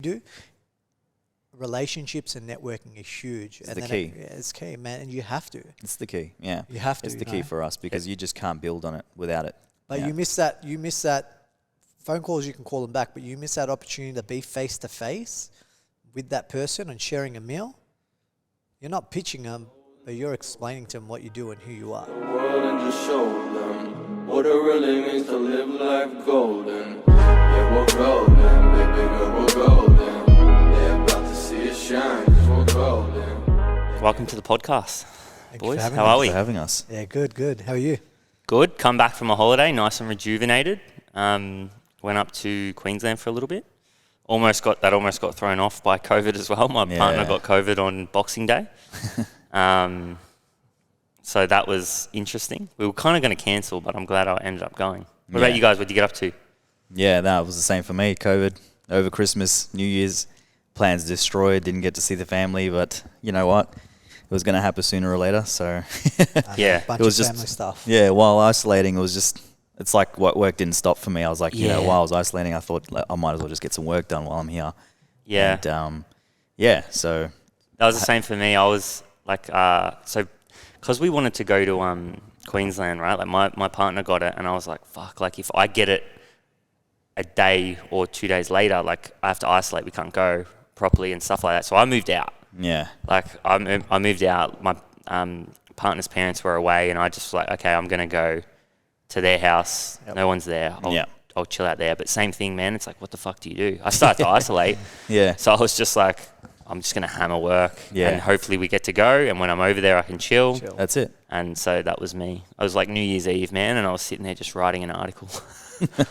do. Relationships and networking is huge. It's the key. It's key, man, and you have to. It's the key, yeah. You have to. It's the key for us because you just can't build on it without it. But you miss that. Phone calls, you can call them back, but you miss that opportunity to be face to face with that person and sharing a meal. You're not pitching them, but you're explaining to them what you do and who you are. The world and just show them what it really means to live life golden. Yeah, we're golden, baby girl, we're golden. They're about to see us shine, 'cause we're golden. Welcome to the podcast, Thank you boys. for having How us. are For we? having us. Yeah, good. How are you? Good. Come back from a holiday, nice and rejuvenated. Went up to Queensland for a little bit. Almost got thrown off by COVID as well. My partner got COVID on Boxing Day. So that was interesting. We were kind of going to cancel, but I'm glad I ended up going. What about you guys? What did you get up to? Yeah, that was the same for me. COVID over Christmas, New Year's, plans destroyed. Didn't get to see the family, but you know what? It was going to happen sooner or later. So Yeah. Bunch it was of just family stuff. Yeah, while isolating, it was just. It's like work didn't stop for me. I was like, while I was isolating, I thought I might as well just get some work done while I'm here. Yeah. And so That was the same for me. I was like, because we wanted to go to Queensland, right? Like my partner got it, and I was like, fuck, like if I get it a day or 2 days later, like I have to isolate, we can't go properly and stuff like that. So I moved out. yeah, Like I moved out. My partner's parents were away, and I just was like, okay, I'm gonna go to their house. Yep. No one's there. Yep. I'll chill out there. But same thing, man. It's like, what the fuck do you do? I started to isolate. yeah, So I was just like, I'm just gonna hammer work. Yeah. And hopefully we get to go. And when I'm over there, I can chill. that's it. And so that was me. I was like New Year's Eve, man, and I was sitting there just writing an article.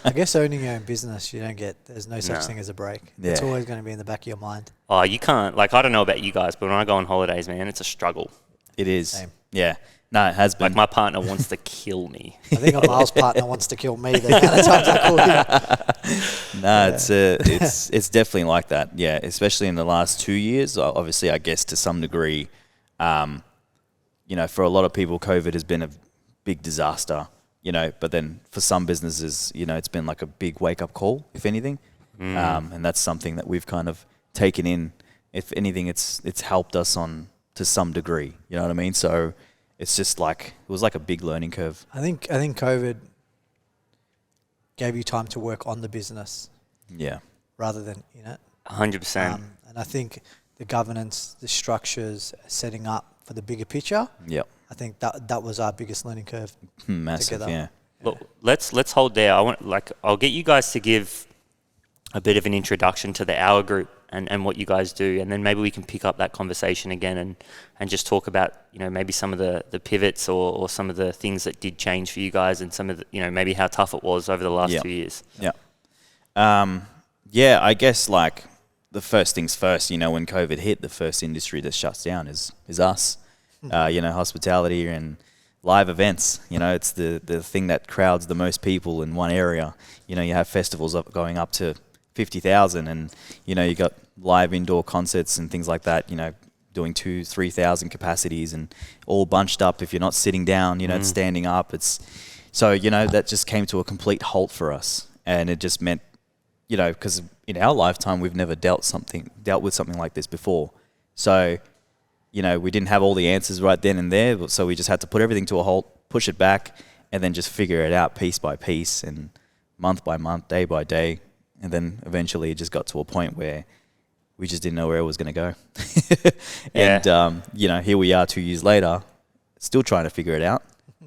I guess owning your own business, there's no such thing as a break. Yeah. It's always going to be in the back of your mind. Oh, you can't. Like, I don't know about you guys, but when I go on holidays, man, it's a struggle. It is. Same. Yeah, no, it has been. Like, my partner wants to kill me. I think Miles' partner wants to kill me the amount of times I call him. No, it's definitely like that. Yeah, especially in the last 2 years. Obviously, I guess to some degree, for a lot of people, COVID has been a big disaster. But then for some businesses, it's been like a big wake up call, if anything. And that's something that we've kind of taken in. If anything, it's helped us on to some degree. You know what I mean? So it's just like it was like a big learning curve. I think COVID gave you time to work on the business Yeah. rather than in it. 100%. And I think the governance, the structures, setting up for the bigger picture. Yep. I think that was our biggest learning curve. Massive. Together. Yeah. Look, let's hold there. I'll get you guys to give a bit of an introduction to the Hour Group and what you guys do, and then maybe we can pick up that conversation again and just talk about maybe some of the pivots or some of the things that did change for you guys, and some of the maybe how tough it was over the last 2 years. Yeah. I guess like the first things first. When COVID hit, the first industry that shuts down is us. Hospitality and live events. It's the thing that crowds the most people in one area. You have festivals going up to 50,000, and you got live indoor concerts and things like that. Doing 2,000-3,000 capacities and all bunched up. If you're not sitting down, it's standing up. It's so that just came to a complete halt for us, and it just meant because in our lifetime we've never dealt with something like this before. So we didn't have all the answers right then and there, so we just had to put everything to a halt, push it back, and then just figure it out piece by piece and month by month, day by day. And then eventually it just got to a point where we just didn't know where it was going to go. And, here we are 2 years later, still trying to figure it out.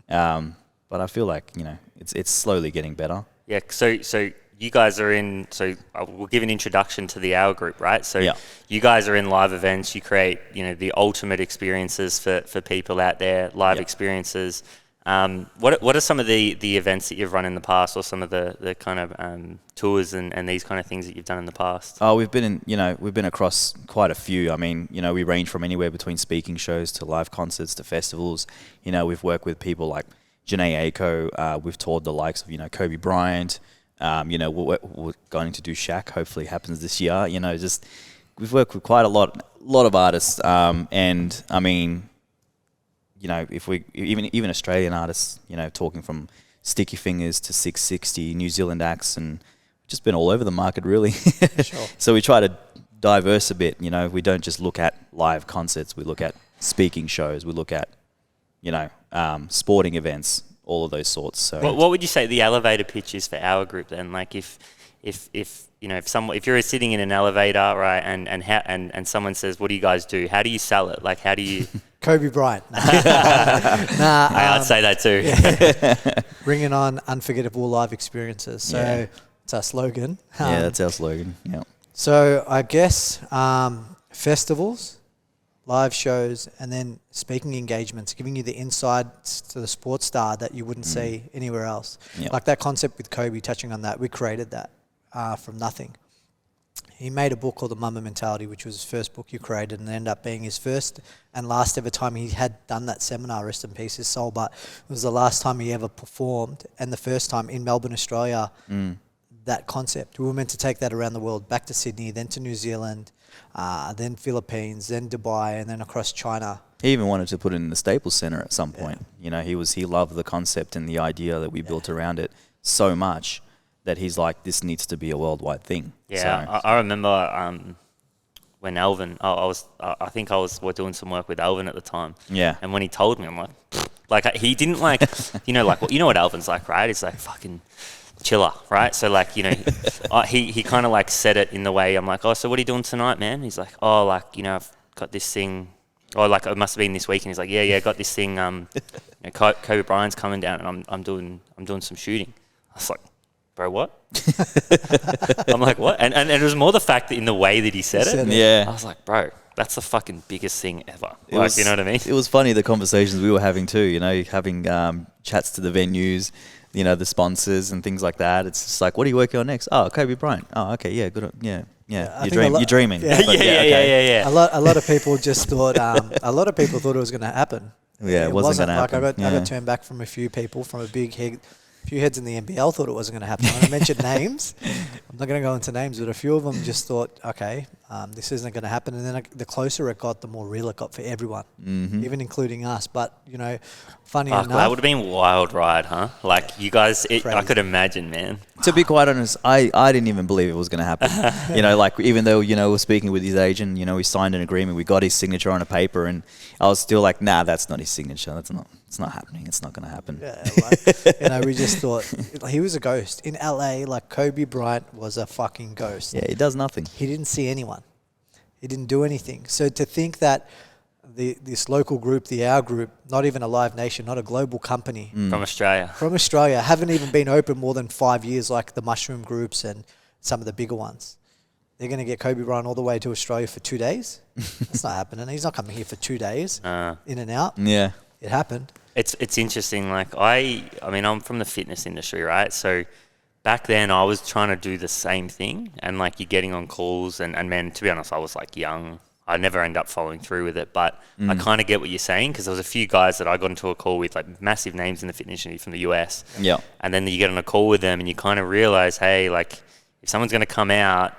But I feel like, it's slowly getting better. Yeah. So you guys are in. So we'll give an introduction to the Hour Group, right? So you guys are in live events. You create the ultimate experiences for people out there. Live experiences. What are some of the events that you've run in the past, or some of the kind of tours and these kind of things that you've done in the past? Oh, we've been across quite a few. I mean, we range from anywhere between speaking shows to live concerts to festivals. We've worked with people like Janae Aiko. We've toured the likes of Kobe Bryant. We're going to do Shaq. Hopefully, happens this year. We've worked with quite a lot of artists. And I mean, if we even Australian artists, talking from Sticky Fingers to 660, New Zealand acts, and just been all over the market, really. Sure. So we try to diverse a bit. You know, we don't just look at live concerts. We look at speaking shows. We look at, you know, sporting events, all of those sorts. So What would you say the elevator pitch is for our group then? Like if you know, if you're sitting in an elevator, right, and someone says, "What do you guys do?" How do you sell it? Like, how do you? Kobe Bryant. I'd say that too. Yeah. Bringing on unforgettable live experiences. So Yeah. it's our slogan. yeah, that's our slogan. Yeah. So I guess festivals, live shows, and then speaking engagements, giving you the insights to the sports star that you wouldn't see anywhere else. Yep. Like that concept with Kobe, touching on that, we created that from nothing. He made a book called The Mama Mentality, which was his first book you created, and it ended up being his first and last ever time he had done that seminar, rest in peace, his soul, but it was the last time he ever performed, and the first time in Melbourne, Australia, that concept. We were meant to take that around the world, back to Sydney, then to New Zealand, then Philippines, then Dubai, and then across China. He even wanted to put it in the Staples Center at some point. You know, he loved the concept and the idea that we built around it so much that he's like, this needs to be a worldwide thing. Yeah, So, I remember when Alvin, I think we're doing some work with Alvin at the time. Yeah. And when he told me, I'm like he didn't like, you know what Alvin's like, right? He's like fucking chiller, right? So like, you know, he kind of like said it in the way I'm like, oh, so what are you doing tonight, man? He's like, oh, like, you know, I've got this thing. Oh, like it must have been this weekend. He's like, yeah, got this thing. You know, Kobe Bryant's coming down, and I'm doing some shooting. I was like, bro, what? I'm like, what? And it was more the fact that in the way that he said it. Yeah. I was like, bro, that's the fucking biggest thing ever. It Like, was- you know what I mean? It was funny, the conversations we were having too, you know, having chats to the venues, you know, the sponsors and things like that. It's just like, what are you working on next? Oh, Kobe Bryant. Oh, okay, yeah, good. Yeah. I You're think you're dreaming. Yeah. But okay. Yeah. A lot of people just thought, a lot of people thought it was going to happen. Yeah, it wasn't gonna like happen. I got turned back from a few people, from a few heads in the NBL thought it wasn't going to happen. When I mentioned names, I'm not going to go into names, but a few of them just thought, okay, this isn't going to happen. And then the closer it got, the more real it got for everyone, even including us. But, you know, funny Fuck, enough. that would have been a wild ride, huh? Like, you guys, I Crazy. could imagine, man. To be quite honest, I didn't even believe it was going to happen. You know, like, even though, you know, we're speaking with his agent, you know, we signed an agreement, we got his signature on a paper, and I was still like, nah, that's not his signature. It's not happening. It's not going to happen. Yeah, like, you know, we just thought he was a ghost. In LA, like Kobe Bryant was a fucking ghost. Yeah, he does nothing. He didn't see anyone. He didn't do anything. So to think that this local group, Our Group, not even a Live Nation, not a global company, From Australia. from Australia, haven't even been open more than 5 years like the Mushroom Groups and some of the bigger ones. They're going to get Kobe Bryant all the way to Australia for 2 days? That's not happening. He's not coming here for 2 days, in and out. Yeah. It happened. It's interesting. Like, I mean, I'm from the fitness industry, right? So back then I was trying to do the same thing, and like, you're getting on calls and man, to be honest, I was like young. I never end up following through with it, but I kind of get what you're saying, because there was a few guys that I got into a call with, like massive names in the fitness industry from the US. Yeah. And then you get on a call with them and you kind of realize, hey, like, if someone's going to come out,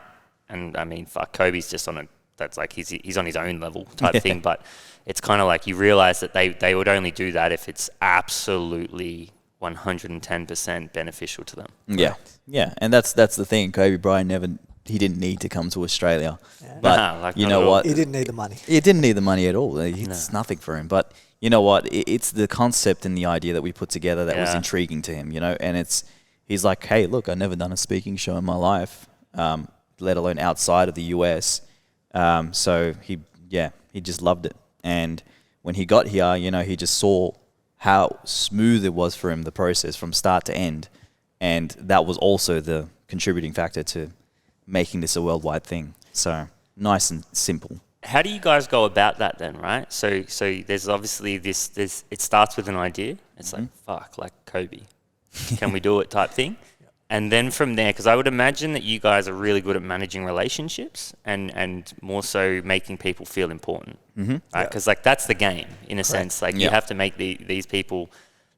and I mean, fuck, Kobe's just on that's like, he's on his own level type thing, but it's kind of like you realize that they would only do that if it's absolutely 110% beneficial to them. Yeah. Yeah. And that's the thing. Kobe Bryant he didn't need to come to Australia. But Nah, like, you not know at all. what? He didn't need the money. He didn't need the money at all. It's nothing for him. But you know what? It's the concept and the idea that we put together that was intriguing to him, you know? And he's like, hey, look, I've never done a speaking show in my life, let alone outside of the US. So he just loved it. And when he got here, you know, he just saw how smooth it was for him, the process from start to end. And that was also the contributing factor to making this a worldwide thing. So nice and simple. How do you guys go about that then, right? So there's obviously it starts with an idea. It's like, fuck, like Kobe. Can we do it type thing? And then from there, because I would imagine that you guys are really good at managing relationships and more so making people feel important. Right? Because like, that's the game in a sense. Like, you have to make these people,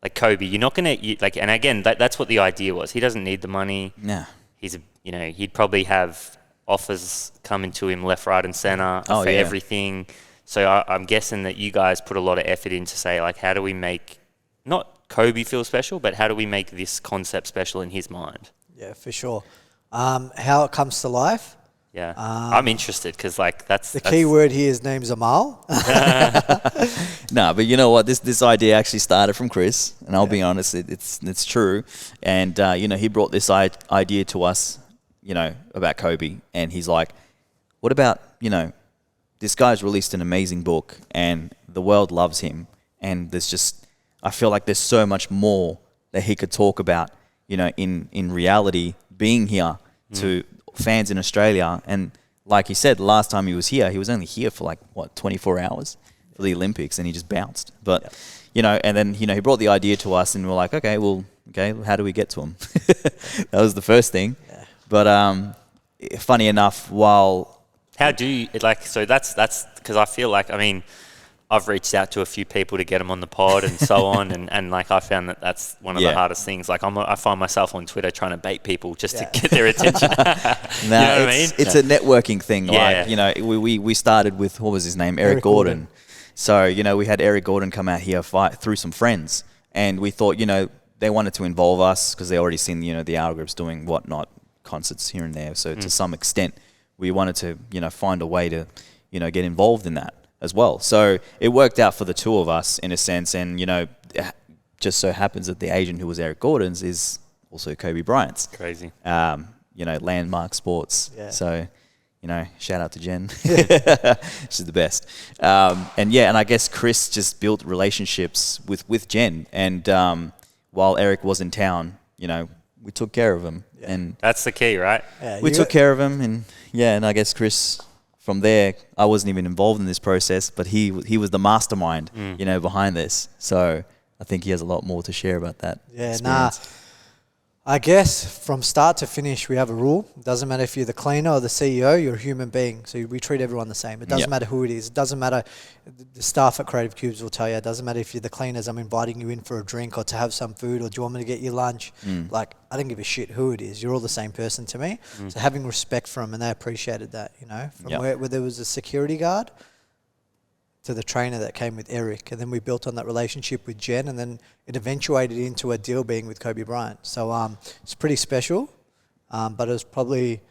like Kobe, you're not going to, and again, that's what the idea was. He doesn't need the money. Nah. He'd probably have offers coming to him left, right, and center for everything. So I'm guessing that you guys put a lot of effort in to say, like, how do we make not Kobe feel special, but how do we make this concept special in his mind? Yeah, for sure. How it comes to life. Yeah, I'm interested because like that's The key word here is name's Amal. No, but you know what? This idea actually started from Chris, and I'll be honest, it's true. And you know, he brought this idea to us, you know, about Kobe, and he's like, "What about, you know, this guy's released an amazing book, and the world loves him, and I feel like there's so much more that he could talk about, you know, in reality, being here to fans in Australia." And like he said, last time he was only here for like, 24 hours for the Olympics, and he just bounced. But, you know, and then, you know, he brought the idea to us, and we're like, okay, how do we get to him? That was the first thing. Yeah. But funny enough, how do you, like, so that's because I feel like, I mean, I've reached out to a few people to get them on the pod and so on, and like I found that's one of the hardest things. Like I find myself on Twitter trying to bait people just to get their attention. You know what I mean? It's a networking thing. Like, you know, we started with, what was his name? Eric Gordon. So, you know, we had Eric Gordon come out here through some friends, and we thought, you know, they wanted to involve us because they already seen, you know, the Hour Groups doing whatnot, concerts here and there. So to some extent, we wanted to, you know, find a way to, you know, get involved in that as well. So it worked out for the two of us in a sense, and you know, just so happens that the agent who was Eric Gordon's is also Kobe Bryant's. Crazy. You know, Landmark Sports. Yeah. So, you know, shout out to Jen. She's the best. And I guess Chris just built relationships with Jen, and while Eric was in town, you know, we took care of him, and that's the key, right? Yeah, we took care of him, and I guess Chris. From there, I wasn't even involved in this process, but he was the mastermind, you know, behind this. So I think he has a lot more to share about that. Yeah, I guess from start to finish, we have a rule. It doesn't matter if you're the cleaner or the CEO, you're a human being. So we treat everyone the same. It doesn't matter who it is. It doesn't matter. The staff at Creative Cubes will tell you, it doesn't matter if you're the cleaners, I'm inviting you in for a drink or to have some food, or do you want me to get you lunch? Like, I don't give a shit who it is. You're all the same person to me. So having respect for them, and they appreciated that, you know, from where there was a security guard to the trainer that came with Eric, and then we built on that relationship with Jen, and then it eventuated into a deal being with Kobe Bryant. So it's pretty special, but it was probably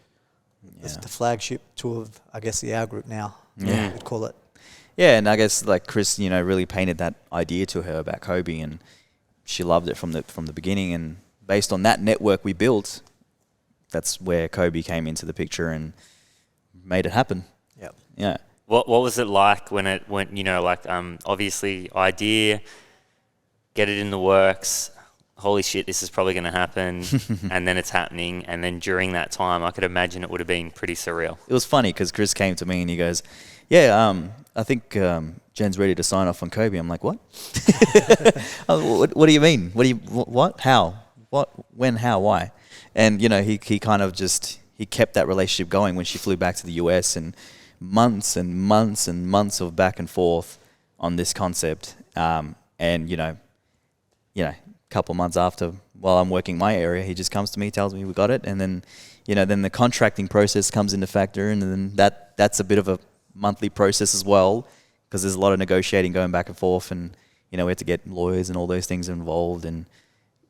the flagship tour of, I guess, the Hour Group now, we'd call it. Yeah, and I guess like Chris, you know, really painted that idea to her about Kobe, and she loved it from the beginning. And based on that network we built, that's where Kobe came into the picture and made it happen. Yep. Yeah. What was it like when it went, you know, like obviously idea, get it in the works, holy shit, this is probably going to happen, and then it's happening, and then during that time, I could imagine it would have been pretty surreal. It was funny because Chris came to me and he goes, I think Jen's ready to sign off on Kobe. I'm like, what? What do you mean? What? How? What? When? How? Why? And, you know, he kind of just, he kept that relationship going when she flew back to the US, and months and months and months of back and forth on this concept. And, you know, a couple months after, while I'm working my area, he just comes to me, tells me we got it. And then, you know, then the contracting process comes into factor. And then that's a bit of a monthly process as well, because there's a lot of negotiating going back and forth. And, you know, we had to get lawyers and all those things involved. And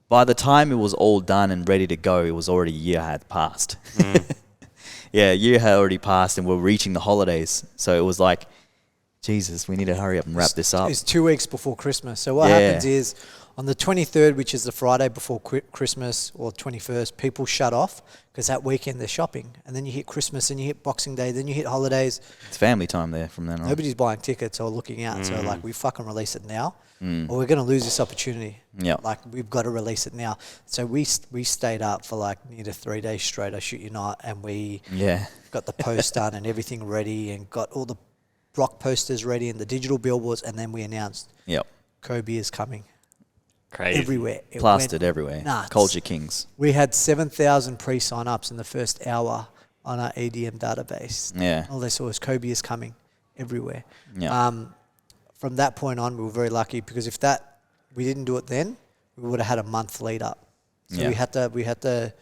by the time it was all done and ready to go, it was already a year had passed. Yeah, a year had already passed, and we're reaching the holidays. So it was like, Jesus, we need to hurry up and wrap this up. It's 2 weeks before Christmas. So what happens is, on the 23rd, which is the Friday before Christmas, or 21st, people shut off because that weekend they're shopping. And then you hit Christmas, and you hit Boxing Day, then you hit holidays. It's family time there from then on. Nobody's buying tickets or looking out. So, like, we fucking release it now, or we're going to lose this opportunity. Yeah. Like, we've got to release it now. So we stayed up for, like, near to 3 days straight, I shit you not, and we got the post done and everything ready, and got all the block posters ready and the digital billboards, and then we announced Kobe is coming. Crazy. Everywhere. Plastered everywhere. Nuts. Culture Kings. We had 7,000 pre-sign-ups in the first hour on our EDM database. Yeah. All they saw was Kobe is coming everywhere. Yeah. From that point on, we were very lucky, because if we didn't do it then, we would have had a month lead up. So we had to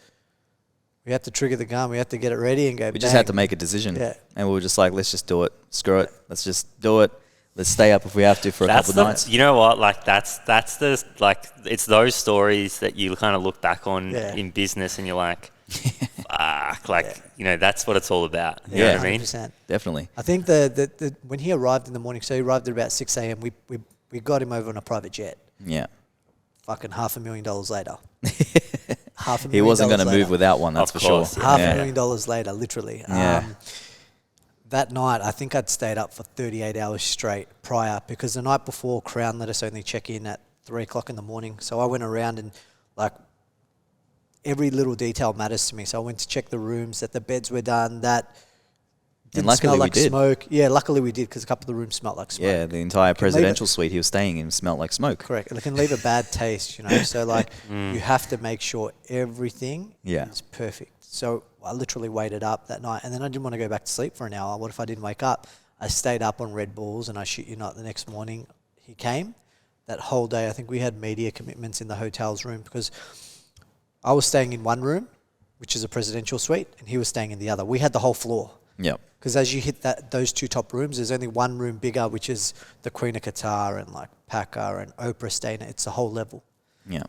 trigger the gun. We had to get it ready and go. We just had to make a decision. Yeah. And we were just like, let's just do it. Screw it. Let's just do it. Let's stay up if we have to for a couple of nights. You know what? Like that's the, like, it's those stories that you kind of look back on in business, and you're like, fuck, like, you know, that's what it's all about. You know what I mean? 100%. Definitely. I think the when he arrived in the morning, so he arrived at about 6 a.m. We got him over on a private jet. Yeah. Fucking $500,000 later. He wasn't going to later. move without one, that's Of for course, sure. yeah. $500,000 later, literally. Yeah. That night, I think I'd stayed up for 38 hours straight prior, because the night before, Crown let us only check in at 3 o'clock in the morning. So I went around and, like, every little detail matters to me. So I went to check the rooms, that the beds were done, that didn't luckily smell we like did. smoke. Yeah, luckily we did, because a couple of the rooms smelled like smoke. Yeah, the entire leave presidential it- suite he was staying in smelled like smoke. Correct. It can leave a bad taste, you know. So, like, you have to make sure everything Yeah. is perfect. So I literally waited up that night, and then I didn't want to go back to sleep for an hour. What if I didn't wake up? I stayed up on Red Bulls, and I shit you not, the next morning he came. That whole day, I think we had media commitments in the hotel's room, because I was staying in one room, which is a presidential suite, and he was staying in the other. We had the whole floor. Yep. Because as you hit those two top rooms, there's only one room bigger, which is the Queen of Qatar and like Packer and Oprah staying. It's the whole level. Yeah.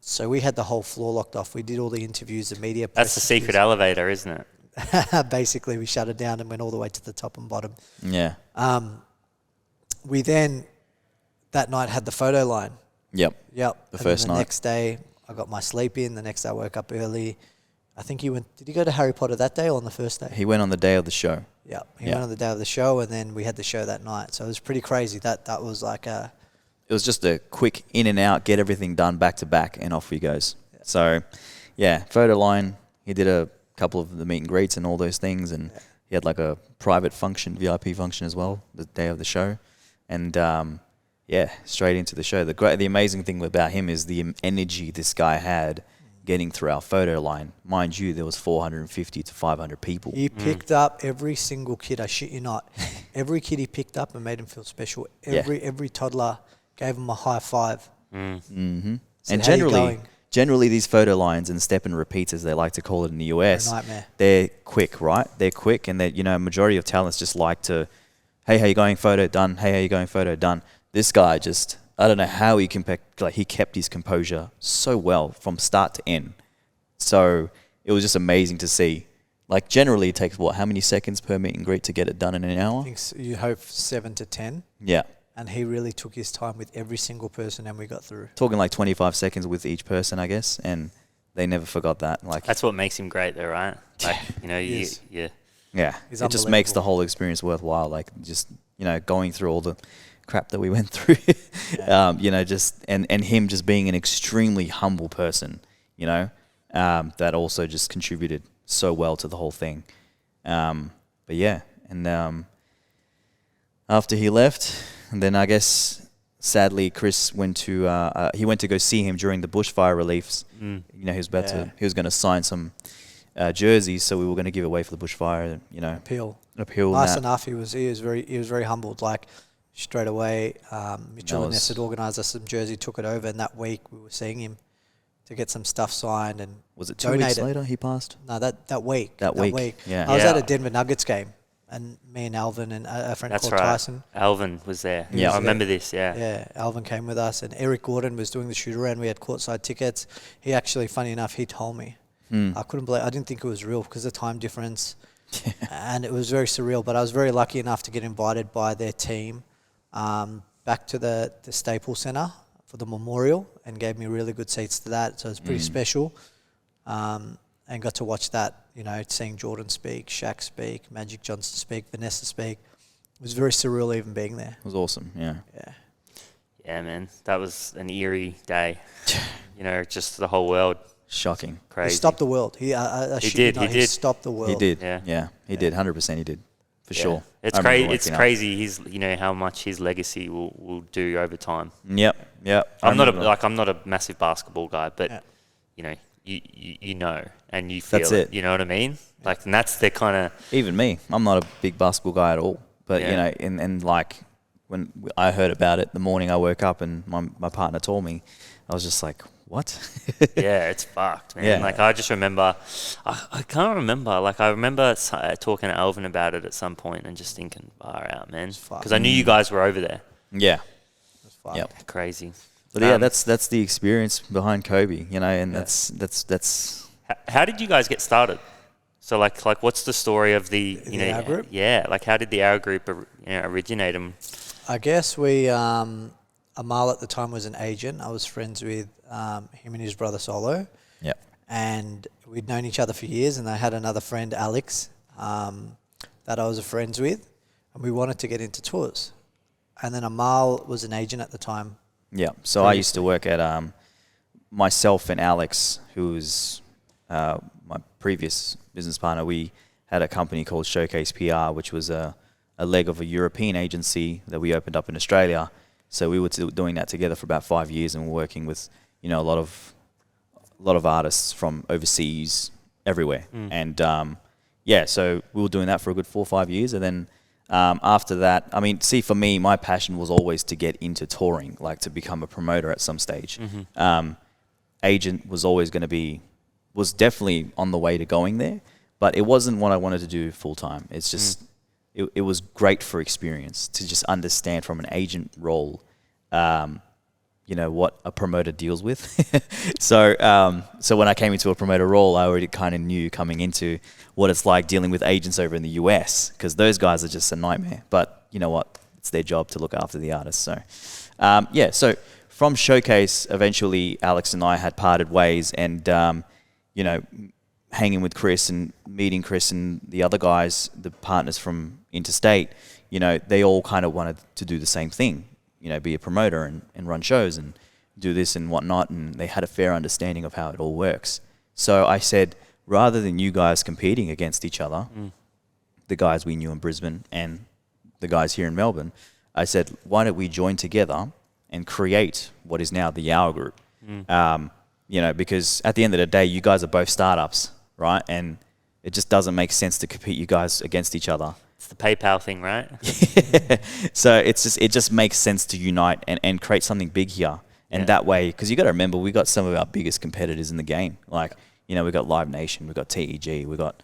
So we had the whole floor locked off. We did all the interviews, the media. That's the secret elevator, isn't it? Basically, we shut it down and went all the way to the top and bottom. Yeah. We then, that night, had the photo line. Yep. Yep. The And first then the night. next day, I got my sleep in. The next day, I woke up early. I think he went. Did he go to Harry Potter that day or on the first day? He went on the day of the show. Yeah, he Yeah. went on the day of the show, and then we had the show that night. So it was pretty crazy. That was like a. It was just a quick in and out, get everything done back to back, and off he goes. Yeah. So, yeah, photo line. He did a couple of the meet and greets and all those things, and he had like a private function, VIP function as well, the day of the show, and yeah, straight into the show. The amazing thing about him is the energy this guy had getting through our photo line. Mind you, there was 450 to 500 people. He picked up every single kid. I shit you not. Every kid he picked up and made him feel special. Every toddler gave him a high five. Mm-hmm. Said, And "How you going?" generally these photo lines and step and repeats, as they like to call it in the US, A nightmare. they're quick, right? They're quick, and that, you know, majority of talents just like to, hey, how you going? Photo done. Hey, how you going? Photo done. This guy just, I don't know how he he kept his composure so well from start to end. So it was just amazing to see. Like, generally it takes how many seconds per meet and greet to get it done in an hour? I think you hope 7 to 10. Yeah. And he really took his time with every single person, and we got through. Talking like 25 seconds with each person, I guess, and they never forgot that. Like, That's what makes him great, though, right? Like, you know, Yes. yeah. yeah, He's it just makes the unbelievable. whole experience worthwhile. Like, just, you know, going through all the crap that we went through, you know, just and him just being an extremely humble person, you know, that also just contributed so well to the whole thing. But yeah, and after he left, and then I guess sadly Chris went to he went to go see him during the bushfire reliefs. You know, he was about to, he was going to sign some jerseys, so we were going to give away for the bushfire. You know, Appeal. appeal. Nice that. enough. He was very humbled. Like, straight away, Mitchell That and was- Ness had organised us some jersey, took it over, and that week we were seeing him to get some stuff signed and Was it 2 donate weeks it. later he passed? No, that week. That week, yeah. I was Yeah. at a Denver Nuggets game, and me and Alvin and a friend That's called right. Tyson. Alvin was there. Yeah. I remember this, yeah. Yeah, Alvin came with us, and Eric Gordon was doing the shoot around. We had courtside tickets. He actually, funny enough, he told me. I couldn't believe. I didn't think it was real because of the time difference, and it was very surreal. But I was very lucky enough to get invited by their team back to the Staples Center for the memorial, and gave me really good seats to that. So it was pretty special, and got to watch that. You know, seeing Jordan speak, Shaq speak, Magic Johnson speak, Vanessa speak. It was very surreal even being there. It was awesome, yeah. Yeah. Yeah, man. That was an eerie day. You know, just the whole world. Shocking. Crazy. He stopped the world. He shit you did, not, he did. stopped the world. He did, Yeah. he did, 100% he did, for Yeah. sure. It's I remember crazy. It's waking up. crazy. His, you know, how much his legacy will do over time. Yep. I I'm not remember. I'm not a massive basketball guy, but Yeah. you know, you know, and you feel That's it. it. You know what I mean? Like, and that's the kind of Even me, I'm not a big basketball guy at all. But, you Yeah. know, and like, when I heard about it the morning I woke up and my partner told me, I was just like, what? yeah, it's fucked, man. Yeah. Like, I just remember, I can't remember. Like, I remember talking to Alvin about it at some point and just thinking, far out, man, fucked. because I knew you guys were over there. Yeah. It was fucked. Yep. Crazy. But yeah, that's the experience behind Kobe, you know, and that's How did you guys get started? So like what's the story of the Our group? Yeah, like how did the Our group originate? I guess Amal at the time was an agent. I was friends with him and his brother Solo. Yeah. And we'd known each other for years, and I had another friend, Alex, that I was friends with, and we wanted to get into tours. And then Amal was an agent at the time. Yeah. So I used to work at myself and Alex, who was my previous business partner. We had a company called Showcase PR, which was a leg of a European agency that we opened up in Australia. So we were doing that together for about 5 years, and we're working with a lot of artists from overseas, everywhere. And so we were doing that for a good 4 or 5 years, and then after that, I mean, for me, my passion was always to get into touring, like to become a promoter at some stage. Agent was definitely on the way to going there, but it wasn't what I wanted to do full time. It's just. It was great for experience to just understand from an agent role, what a promoter deals with. So when I came into a promoter role, I already kind of knew coming into what it's like dealing with agents over in the US, because those guys are just a nightmare. But you know what? It's their job to look after the artists. So, so from Showcase, eventually Alex and I had parted ways, and, hanging with Chris and meeting Chris and the other guys, the partners from Interstate, they all kind of wanted to do the same thing, be a promoter and run shows and do this and whatnot. And they had a fair understanding of how it all works. So I said, rather than you guys competing against each other, the guys we knew in Brisbane and the guys here in Melbourne, I said, why don't we join together and create what is now the Our Group? Because at the end of the day, you guys are both startups, right? And it just doesn't make sense to compete you guys against each other. It's the PayPal thing, right? So it just makes sense to unite and create something big here. And that way, because you got to remember, we got some of our biggest competitors in the game. Like, we got Live Nation, we got TEG, we got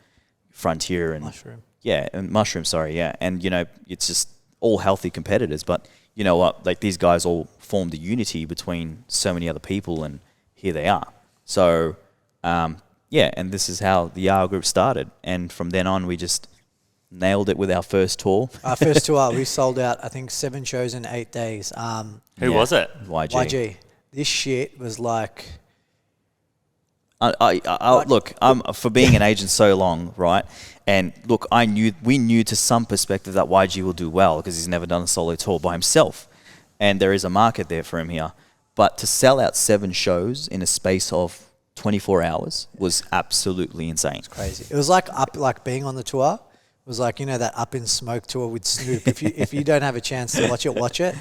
Frontier and Mushroom. Yeah, and Mushroom, sorry, yeah. And it's just all healthy competitors. But you know what? Like, these guys all formed a unity between so many other people, and here they are. So, and this is how the Our Group started. And from then on, we just nailed it with our first tour. Our first tour, we sold out, I think, 7 shows in 8 days. Who was it? YG. This shit was like... Look, for being an agent so long, right? And look, we knew to some perspective that YG will do well because he's never done a solo tour by himself. And there is a market there for him here. But to sell out 7 shows in a space of 24 hours was absolutely insane. It's crazy. It was like being on the tour. It was like, that Up in Smoke tour with Snoop. If you don't have a chance to watch it.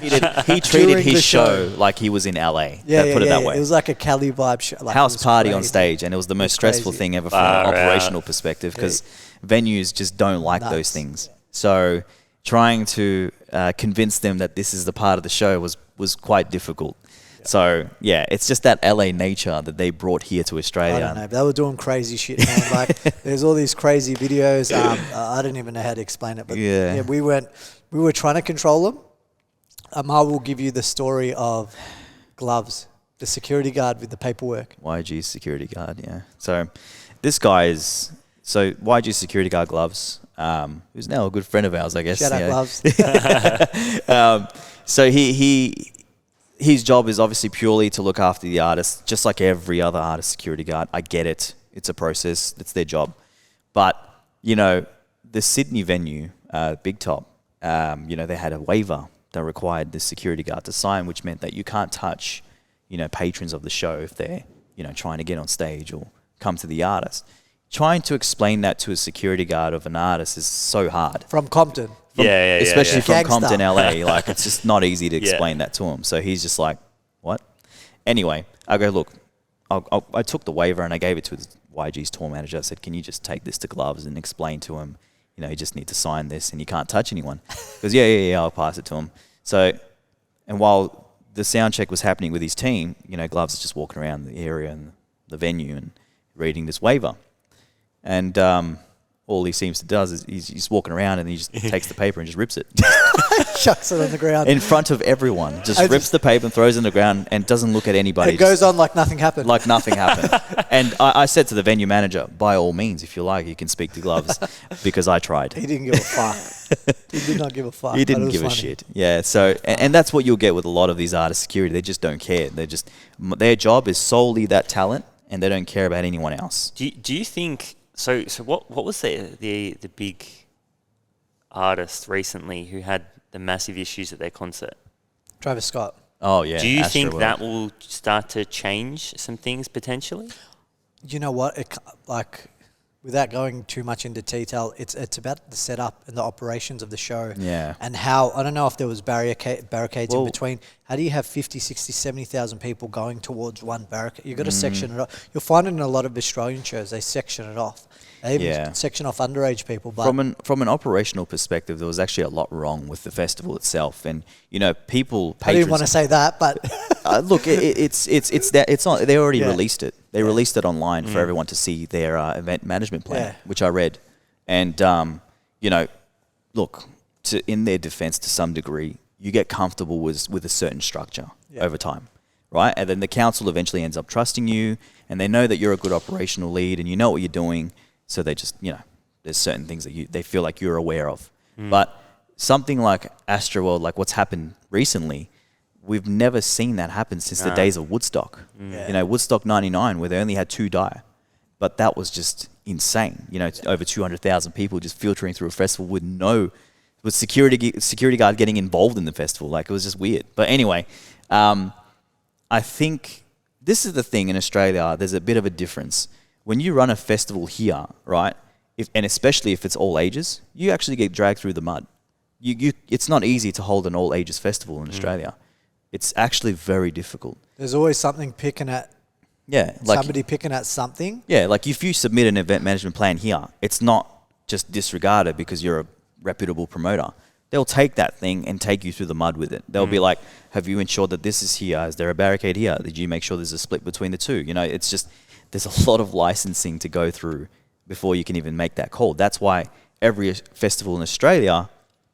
He treated his show like he was in LA. Put it that way. It was like a Cali vibe show. Like, house party on stage, and it was the most stressful thing ever from an operational perspective, because venues just don't like those things. So trying to convince them that this is the part of the show was quite difficult. So, it's just that LA nature that they brought here to Australia. I don't know. They were doing crazy shit, man. Like, there's all these crazy videos. I don't even know how to explain it. But we were trying to control them. Amal will give you the story of Gloves, the security guard with the paperwork. YG's security guard, yeah. So this guy is... So YG's security guard, Gloves, who's now a good friend of ours, I guess. Shout out Gloves. So his job is obviously purely to look after the artist, just like every other artist security guard. I get it. It's a process. It's their job. But, the Sydney venue, Big Top, they had a waiver that required the security guard to sign, which meant that you can't touch, patrons of the show if they're, trying to get on stage or come to the artist. Trying to explain that to a security guard of an artist is so hard. From Compton. Especially from Gangsta. Compton, LA. Like, it's just not easy to explain that to him. So he's just like, what? Anyway, I go, look, I took the waiver and I gave it to YG's tour manager. I said, can you just take this to Gloves and explain to him, you just need to sign this and you can't touch anyone. He goes, yeah, I'll pass it to him. So, and while the sound check was happening with his team, Gloves is just walking around the area and the venue and reading this waiver. And all he seems to does is he's walking around and he just takes the paper and just rips it. Chucks it on the ground. in front of everyone. Just I rips the paper and throws it on the ground and doesn't look at anybody. It goes on like nothing happened. Like nothing happened. And I said to the venue manager, by all means, if you like, you can speak to gloves, because I tried. He didn't give a fuck. He did not give a fuck. He didn't but it was give a funny. shit. Yeah. So, and that's what you'll get with a lot of these artist security. They just don't care. Their job is solely that talent, and they don't care about anyone else. Do you think so? So what was the big artist recently who had the massive issues at their concert? Travis Scott. Oh yeah. Do you think Astroworld. that will start to change some things potentially? You know what? Without going too much into detail, it's about the setup and the operations of the show. Yeah. And how, I don't know if there was barricades in Well- between. How do you have 50, 60, 70,000 people going towards one barricade? You've got to Mm. section it off. You'll find it in a lot of Australian shows, they section it off. They even Yeah. section off underage people. But From an operational perspective, there was actually a lot wrong with the festival itself, and people. I didn't want to say that, but Look, it's that it's not. They already Yeah. released it. They released it online for everyone to see their event management plan, Yeah. which I read, and look, in their defense, to some degree, you get comfortable with a certain structure over time, right? And then the council eventually ends up trusting you, and they know that you're a good operational lead, and you know what you're doing. So they just, there's certain things that they feel like you're aware of. But something like Astroworld, like what's happened recently, we've never seen that happen since the days of Woodstock. Yeah. Woodstock 99, where they only had 2 die. But that was just insane. Over 200,000 people just filtering through a festival with security guard getting involved in the festival. Like, it was just weird. But anyway, I think this is the thing in Australia. There's a bit of a difference. When you run a festival here, right, and especially if it's all ages, you actually get dragged through the mud. It's not easy to hold an all ages festival in Australia. It's actually very difficult. there's always something picking at somebody picking at something. Yeah, like if you submit an event management plan here, it's not just disregarded because you're a reputable promoter. They'll take that thing and take you through the mud with it. They'll be like, have you ensured that this is here? Is there a barricade here? Did you make sure there's a split between the two? It's just, there's a lot of licensing to go through before you can even make that call. That's why every festival in Australia,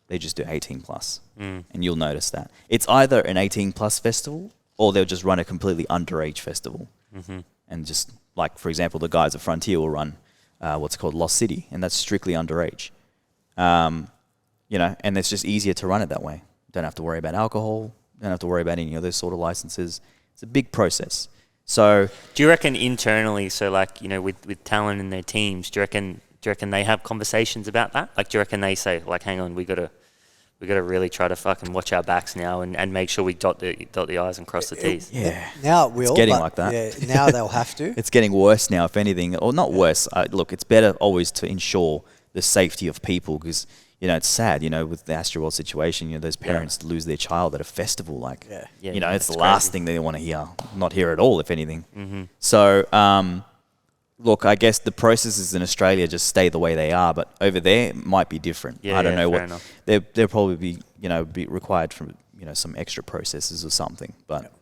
they just do 18 plus. And you'll notice that. It's either an 18 plus festival, or they'll just run a completely underage festival. And just, like, for example, the guys at Frontier will run what's called Lost City, and that's strictly underage. And it's just easier to run it that way. Don't have to worry about alcohol, don't have to worry about any of those sort of licenses. It's a big process. So, Do you reckon internally, so like, with talent in their teams, do you reckon they have conversations about that? Like, do you reckon they say, like, hang on, we gotta really try to fucking watch our backs now and make sure we dot the I's and cross the T's? yeah. Now it will. It's getting but like that. Yeah, now they'll have to. It's getting worse now, if anything. Or not worse. Look, it's better always to ensure the safety of people, because, it's sad, with the Astroworld situation, those parents lose their child at a festival. Like, Yeah, it's the it's last crazy. thing they want to hear. Not hear at all, if anything. So, look, I guess the processes in Australia just stay the way they are, but over there it might be different. Yeah, I don't know fair what enough. they'll probably be required from some extra processes or something. But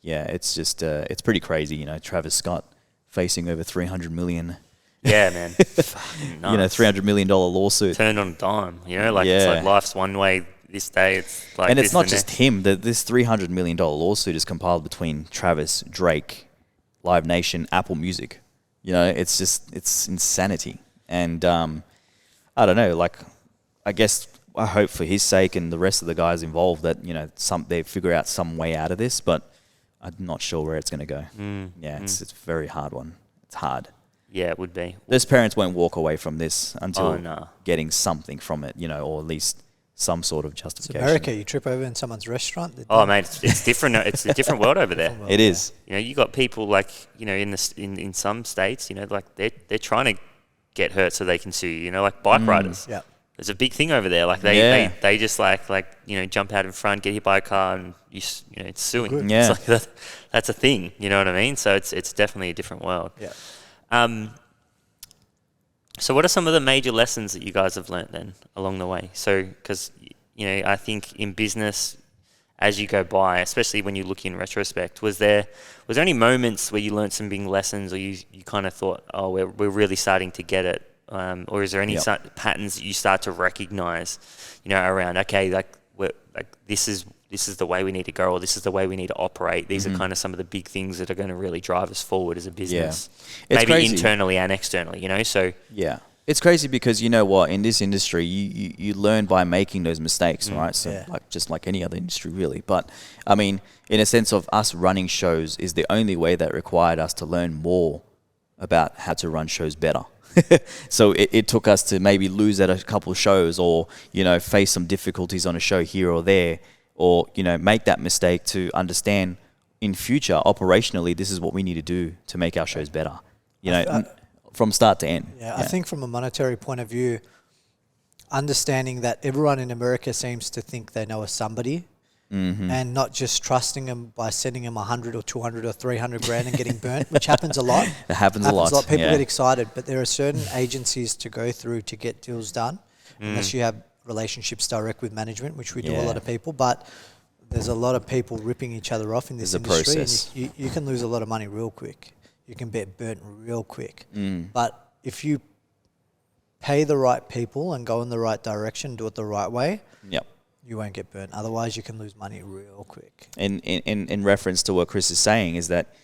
yeah, it's just it's pretty crazy. Travis Scott facing over 300 million. Yeah, man. Fucking nuts. $300 million lawsuit. Turned on a dime, It's like Yeah. life's one way this day, it's like And this it's not the just next. him. This $300 million lawsuit is compiled between Travis, Drake, Live Nation, Apple Music. It's insanity. And I don't know, like, I guess I hope for his sake and the rest of the guys involved that, they figure out some way out of this, but I'm not sure where it's going to go. It's a very hard one. It's hard. Yeah, it would be. Those parents won't walk away from this until Oh, no. getting something from it, or at least some sort of It's justification. America. You trip over in someone's restaurant. Oh, mate, it's different. It's a different world over there. It is. You got people like, in some states, like they're trying to get hurt so they can sue you, like bike riders. Yeah. There's a big thing over there. Like they just like jump out in front, get hit by a car, and it's suing. Good. Yeah. It's like that's a thing. You know what I mean? So it's definitely a different world. Yeah. So what are some of the major lessons that you guys have learnt then along the way? So, because, I think in business, as you go by, especially when you look in retrospect, was there any moments where you learnt some big lessons, or you kind of thought, oh, we're really starting to get it? Or is there any patterns that you start to recognize, around, okay, like this is the way we need to go, or this is the way we need to operate. These are kind of some of the big things that are going to really drive us forward as a business, maybe crazy. internally and externally. So it's crazy because you know what, in this industry, you learn by making those mistakes, right? So just like any other industry, really. But I mean, in a sense of us running shows is the only way that required us to learn more about how to run shows better. So it took us to maybe lose at a couple of shows, or face some difficulties on a show here or there, or make that mistake to understand in future operationally this is what we need to do to make our shows better. From start to end. I think from a monetary point of view, understanding that everyone in America seems to think they know a somebody, and not just trusting them by sending them 100 or 200 or 300 grand and getting burnt, which happens a lot. It happens a lot. People get excited, but there are certain agencies to go through to get deals done, unless you have relationships direct with management, which we do a lot of people. But there's a lot of people ripping each other off in this industry. Process. And you can lose a lot of money real quick. You can get burnt real quick. But if you pay the right people and go in the right direction, do it the right way, you won't get burnt. Otherwise, you can lose money real quick. In reference to what Chris is saying is that,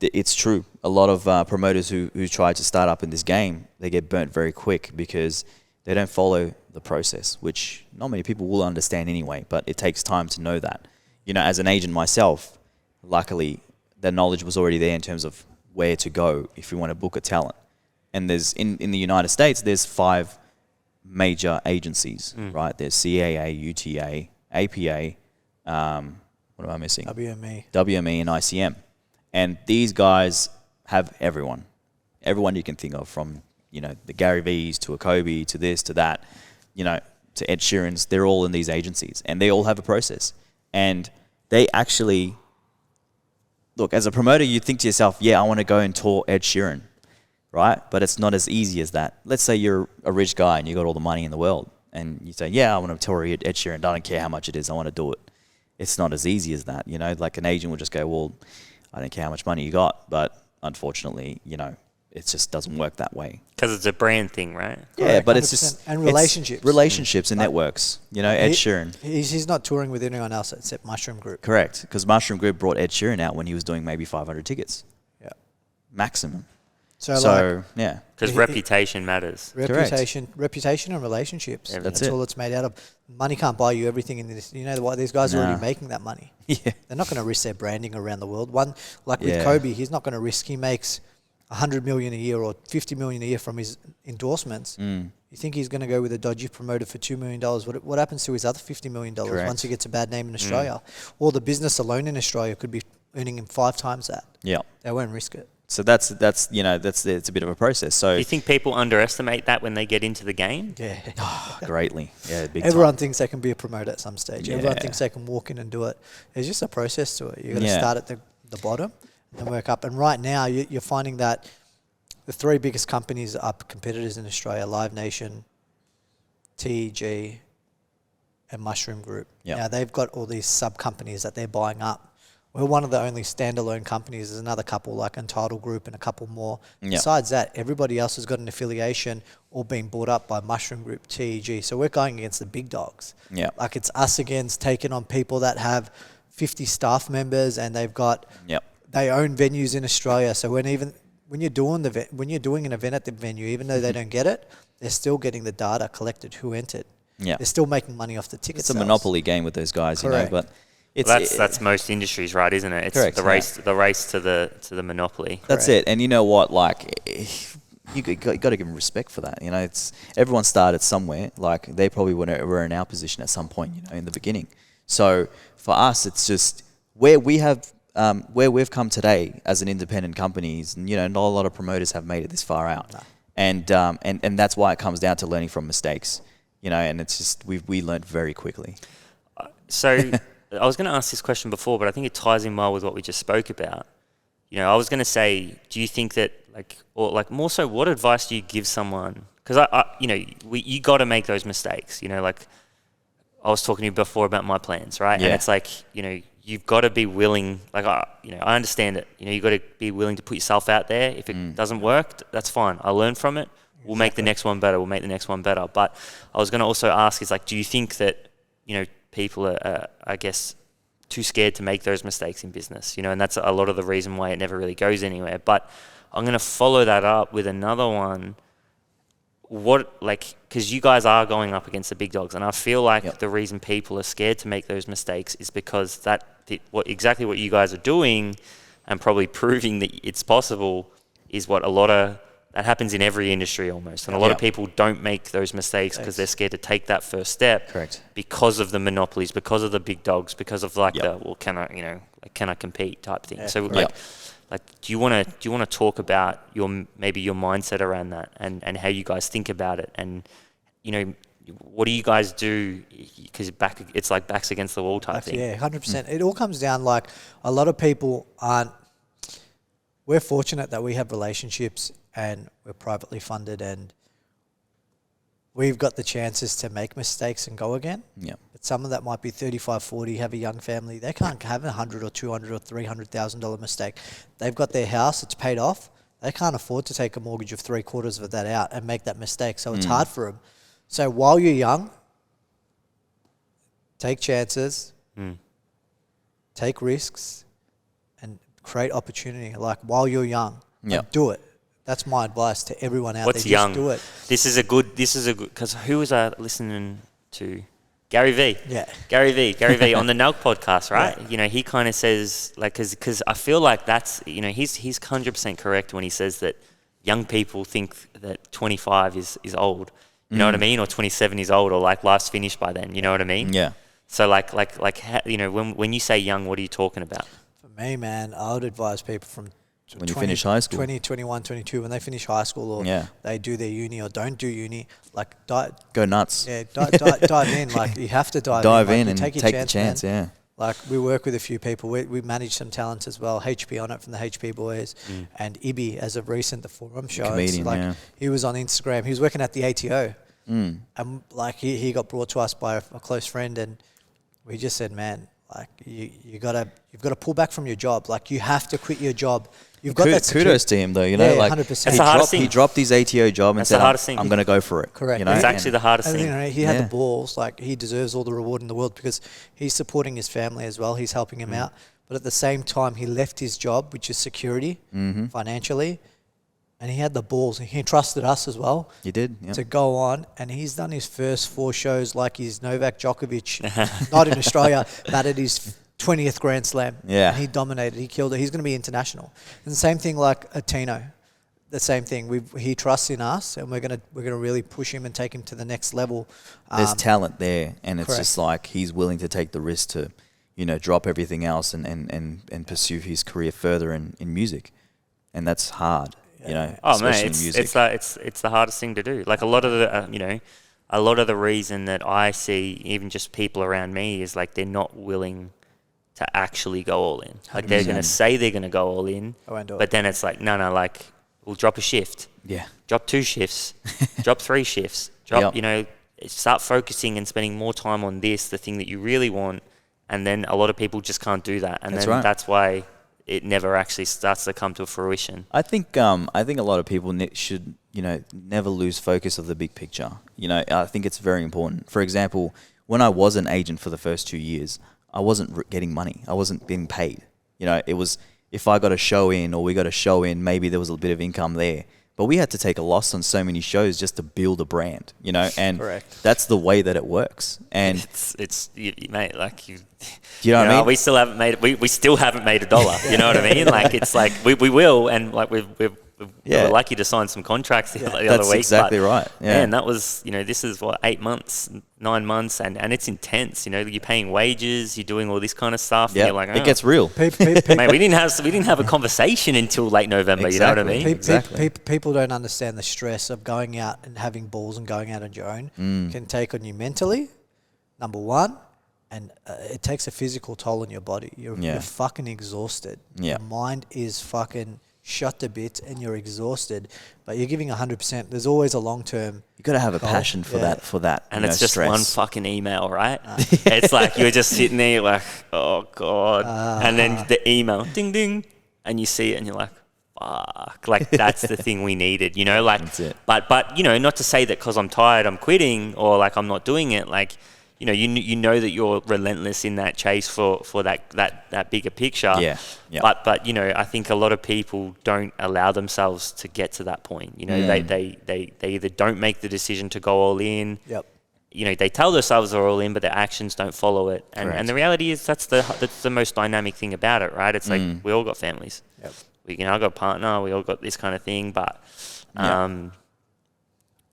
it's true. A lot of promoters who try to start up in this game, they get burnt very quick because they don't follow the process, which not many people will understand anyway, but it takes time to know that. As an agent myself, luckily, the knowledge was already there in terms of where to go if you want to book a talent. And there's in the United States, there's 5 major agencies, right? There's CAA, UTA, APA, what am I missing? WME and ICM. And these guys have everyone you can think of, from, the Gary V's to a Kobe to this, to that, to Ed Sheeran's. They're all in these agencies and they all have a process. And they actually, look, as a promoter, you think to yourself, I want to go and tour Ed Sheeran, right? But it's not as easy as that. Let's say you're a rich guy and you got all the money in the world and you say, I want to tour Ed Sheeran. I don't care how much it is. I want to do it. It's not as easy as that. Like an agent will just go, well, I don't care how much money you got. But unfortunately, it just doesn't work that way. Because it's a brand thing, right? Correct, but it's just... And relationships. Relationships and networks. Ed Sheeran. He's not touring with anyone else except Mushroom Group. Correct. Because Mushroom Group brought Ed Sheeran out when he was doing maybe 500 tickets. Yeah. Maximum. So because reputation matters. Reputation and relationships. That's all it's made out of. Money can't buy you everything in this. What? These guys are already making that money. They're not going to risk their branding around the world. With Kobe, he's not going to risk. He makes $100 million a year or $50 million a year from his endorsements. You think he's going to go with a dodgy promoter for $2 million? What happens to his other $50 million once he gets a bad name in Australia? Or the business alone in Australia could be earning him 5 times that. Yeah, they won't risk it. So that's it's a bit of a process. So you think people underestimate that when they get into the game? Yeah, greatly. Yeah, big Everyone time. thinks they can be a promoter at some stage. Everyone thinks they can walk in and do it. There's just a process to it. You got to start at the bottom and work up. And right now, you're finding that the 3 biggest companies are competitors in Australia: Live Nation, TEG, and Mushroom Group. Yep. Now they've got all these sub companies that they're buying up. We're one of the only standalone companies. There's another couple like Entitled Group and a couple more. Yep. Besides that, everybody else has got an affiliation or been bought up by Mushroom Group, TEG. So we're going against the big dogs. Yeah. Like it's us against taking on people that have 50 staff members and they've got they own venues in Australia. So when you're doing an event at the venue, even though they don't get it, they're still getting the data collected, who entered. Yeah. They're still making money off the tickets. It's a monopoly game with those guys, Correct. But that's most industries, right? Isn't it? It's correct, the race to the monopoly. That's it. And you know what? Like, you got to give them respect for that. It's everyone started somewhere. Like they probably were in our position at some point, in the beginning. So for us, it's just where we have where we've come today as an independent company. Not a lot of promoters have made it this far out, and that's why it comes down to learning from mistakes. And it's just we learned very quickly. So. I was going to ask this question before, but I think it ties in well with what we just spoke about. I was going to say, do you think that, more so, what advice do you give someone? Because you got to make those mistakes. Like I was talking to you before about my plans, right? Yeah. And it's like, you've got to be willing. Like I understand it. You've got to be willing to put yourself out there. If it doesn't work, that's fine. I learn from it. we'll make the next one better. We'll make the next one better. But I was going to also ask is like, do you think that, people are, I guess, too scared to make those mistakes in business, and that's a lot of the reason why it never really goes anywhere. But I'm going to follow that up with another one. Because you guys are going up against the big dogs, and I feel like the reason people are scared to make those mistakes is because exactly what you guys are doing and probably proving that it's possible is what that happens in every industry almost. And a lot of people don't make those mistakes because they're scared to take that first step. Correct. Because of the monopolies, because of the big dogs, because of can I compete type thing. So do you want to talk about your mindset around that and how you guys think about it, and what do you guys do? Because it's like backs against the wall type thing. Yeah, 100%. It all comes down like a lot of people aren't. We're fortunate that we have relationships and we're privately funded and we've got the chances to make mistakes and go again. Yeah. But someone that might be 35, 40, have a young family, they can't have $100 or $200 or $300,000 mistake. They've got their house, it's paid off. They can't afford to take a mortgage of 3/4 of that out and make that mistake. So it's hard for them. So while you're young, take chances, take risks, and create opportunity. Like while you're young, do it. That's my advice to everyone out there. What's young? Just do it. This is a good, because who was I listening to? Gary V. Yeah. Gary V on the Nelk podcast, right? Yeah. He kind of says, like, because I feel like that's, he's 100% correct when he says that young people think that 25 is old. You know what I mean? Or 27 is old, or like life's finished by then. You know what I mean? Yeah. So when you say young, what are you talking about? For me, man, I would advise people from when you finish high school, 20, 21, 22, when they finish high school or they do their uni or don't do uni, like go nuts. Yeah, dive in. Like you have to dive in. Like, and take the chance. Man. Yeah. Like we work with a few people. We manage some talents as well. HP on it from the HP boys, and Ibi as of recent the Forum show. Comedian, he was on Instagram. He was working at the ATO, and like he got brought to us by a close friend, and we just said, man, like you've got to pull back from your job. Like you have to quit your job. You've got that kudos to him though, like 100%. He dropped his ATO job and said, I'm going to go for it. Correct. It's actually the hardest thing. He had the balls. Like he deserves all the reward in the world because he's supporting his family as well. He's helping him out. But at the same time, he left his job, which is security financially, and he had the balls. He trusted us as well. He did. To go on, and he's done his first 4 shows like he's Novak Djokovic, not in Australia, but at his 20th Grand Slam. Yeah. And he dominated. He killed it. He's going to be international. And the same thing like Tino. The same thing. He trusts in us, and we're gonna really push him and take him to the next level. There's talent there, and it's just like he's willing to take the risk to, drop everything else and pursue his career further in music, and that's hard. Oh man, it's the hardest thing to do. Like a lot of the reason that I see even just people around me is like they're not willing to actually go all in. Like 100%. They're going to say they're going to go all in, but then it's like, no, like we'll drop a shift. Yeah. Drop 2 shifts, drop 3 shifts, start focusing and spending more time on this, the thing that you really want. And then a lot of people just can't do that. And that's why it never actually starts to come to fruition. I think a lot of people should, never lose focus of the big picture. I think it's very important. For example, when I was an agent for the first 2 years, I wasn't getting money. I wasn't being paid. It was if I got a show in or we got a show in, maybe there was a bit of income there. But we had to take a loss on so many shows just to build a brand, and Correct. That's the way that it works. And it's mate, like you know what I mean? We still haven't made we still haven't made $1. You know what I mean? Like it's like we will, and like we're lucky to sign some contracts the other week. That's exactly right. Yeah. Man, that was this is 8 months, 9 months, and it's intense. You're paying wages, you're doing all this kind of stuff. Yeah, and you're like, it gets real. Mate, we didn't have a conversation until late November. Exactly. You know what I mean? People don't understand the stress of going out and having balls and going out on your own can take on you mentally. Number one. And it takes a physical toll on your body. You're fucking exhausted. Yeah. Your mind is fucking shut to bits and you're exhausted, but you're giving 100%. There's always a long-term. You got to have a passion for that. And it's just stress. one fucking email, right? It's like you're just sitting there, you're like, oh God. And then the email, ding, ding. And you see it and you're like, fuck, like that's the thing we needed, you know, like, That's it. but, you know, not to say that because I'm tired, I'm quitting, or like I'm not doing it. Like, you know, you know that you're relentless in that chase for that bigger picture. Yeah. Yeah. But, you know, I think a lot of people don't allow themselves to get to that point. You know, they either don't make the decision to go all in. Yep. You know, they tell themselves they're all in, but their actions don't follow it. And the reality is that's the most dynamic thing about it, right? It's like we all got families. Yep. We all got a partner. We all got this kind of thing. But I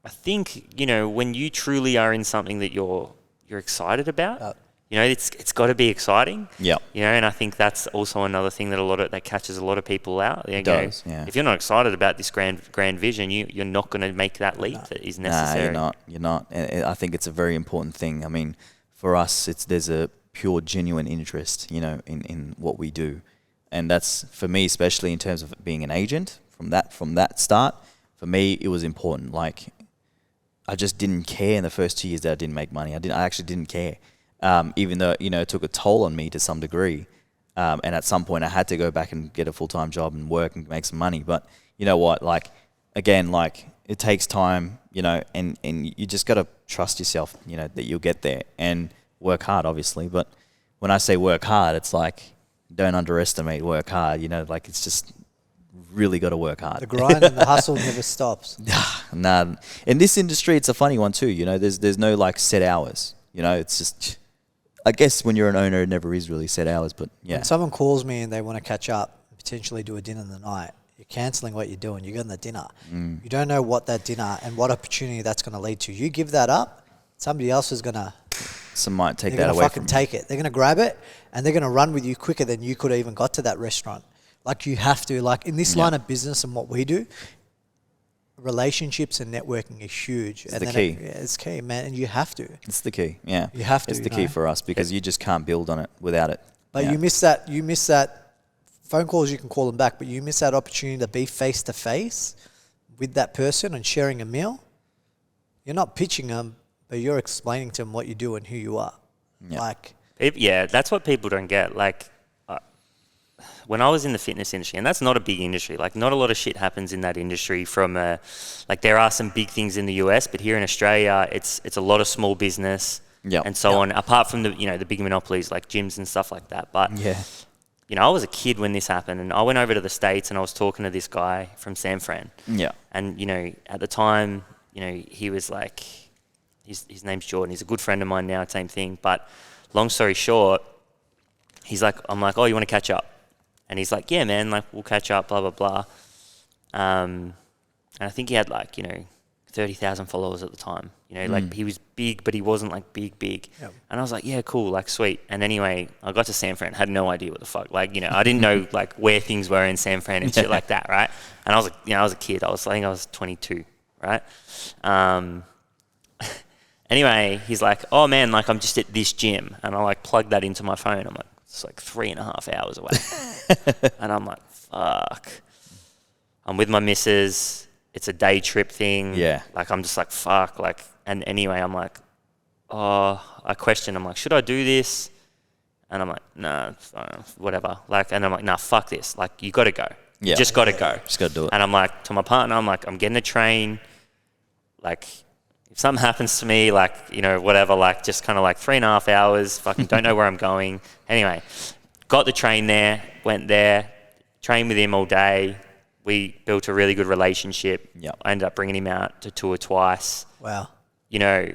think, you know, when you truly are in something that you're excited about, you know, it's got to be exciting. Yeah. You know, and I think that's also another thing that catches a lot of people out. It does, yeah. If you're not excited about this grand vision, you're not going to make that leap that is necessary. Nah, you're not. And I think it's a very important thing. I mean, for us, there's a pure, genuine interest, you know, in what we do. And that's, for me, especially in terms of being an agent, from that start, for me, it was important. Like, I just didn't care in the first 2 years that I didn't make money. I actually didn't care. Even though, you know, it took a toll on me to some degree. And at some point I had to go back and get a full-time job and work and make some money. But you know what, like, again, like, it takes time, you know, and you just got to trust yourself, you know, that you'll get there and work hard, obviously. But when I say work hard, it's like, don't underestimate work hard, you know, like, it's just really got to work hard. The grind and the hustle never stops. Nah, in this industry, it's a funny one too, you know, there's no like set hours, you know, it's just, I guess when you're an owner, it never is really set hours, but yeah. When someone calls me and they want to catch up, potentially do a dinner in the night, you're cancelling what you're doing. You're going to dinner. You don't know what that dinner and what opportunity that's going to lead to. You give that up, somebody else is going to... Some might take they're that gonna away fucking from take it. They're going to grab it and they're going to run with you quicker than you could have even got to that restaurant. Like, you have to, like, in this line of business and what we do, relationships and networking is huge. It's the key. It's key, man, and you have to. It's the key, yeah. You have to. It's the key for us because you just can't build on it without it. But you miss that phone calls, you can call them back, but you miss that opportunity to be face to face with that person and sharing a meal. You're not pitching them, but you're explaining to them what you do and who you are. Yeah. Like, that's what people don't get. Like, when I was in the fitness industry, and that's not a big industry, like, not a lot of shit happens in that industry from like, there are some big things in the US, but here in Australia, it's a lot of small business and so on, apart from the, you know, the big monopolies like gyms and stuff like that. But, you know, I was a kid when this happened, and I went over to the States and I was talking to this guy from San Fran. Yeah. And, you know, at the time, you know, he was like, his name's Jordan. He's a good friend of mine now, same thing. But long story short, I'm like, oh, you want to catch up? And he's like, yeah, man, like, we'll catch up, blah, blah, blah. And I think he had, like, you know, 30,000 followers at the time. You know, like, he was big, but he wasn't, like, big. Yep. And I was like, yeah, cool, like, sweet. And anyway, I got to San Fran, had no idea what the fuck. Like, you know, I didn't know, like, where things were in San Fran and shit like that, right? And I was, like, you know, I was a kid. I think I was 22, right? Anyway, he's like, oh, man, like, I'm just at this gym. And I, like, plugged that into my phone. I'm like, it's like 3.5 hours away. And I'm like, fuck. I'm with my missus. It's a day trip thing. Yeah. Like, I'm just like, fuck. Like, and anyway, I'm like, oh, I question. I'm like, should I do this? And I'm like, no, whatever. Like, and I'm like, nah, fuck this. Like, you got to go. Yeah. You just got to go. Just got to do it. And I'm like, to my partner, I'm like, I'm getting a train. Like, if something happens to me, like, you know, whatever, like, just kind of like 3.5 hours, fucking don't know where I'm going. Anyway, got the train there, went there, trained with him all day. We built a really good relationship. Yep. I ended up bringing him out to tour twice. Wow. You know,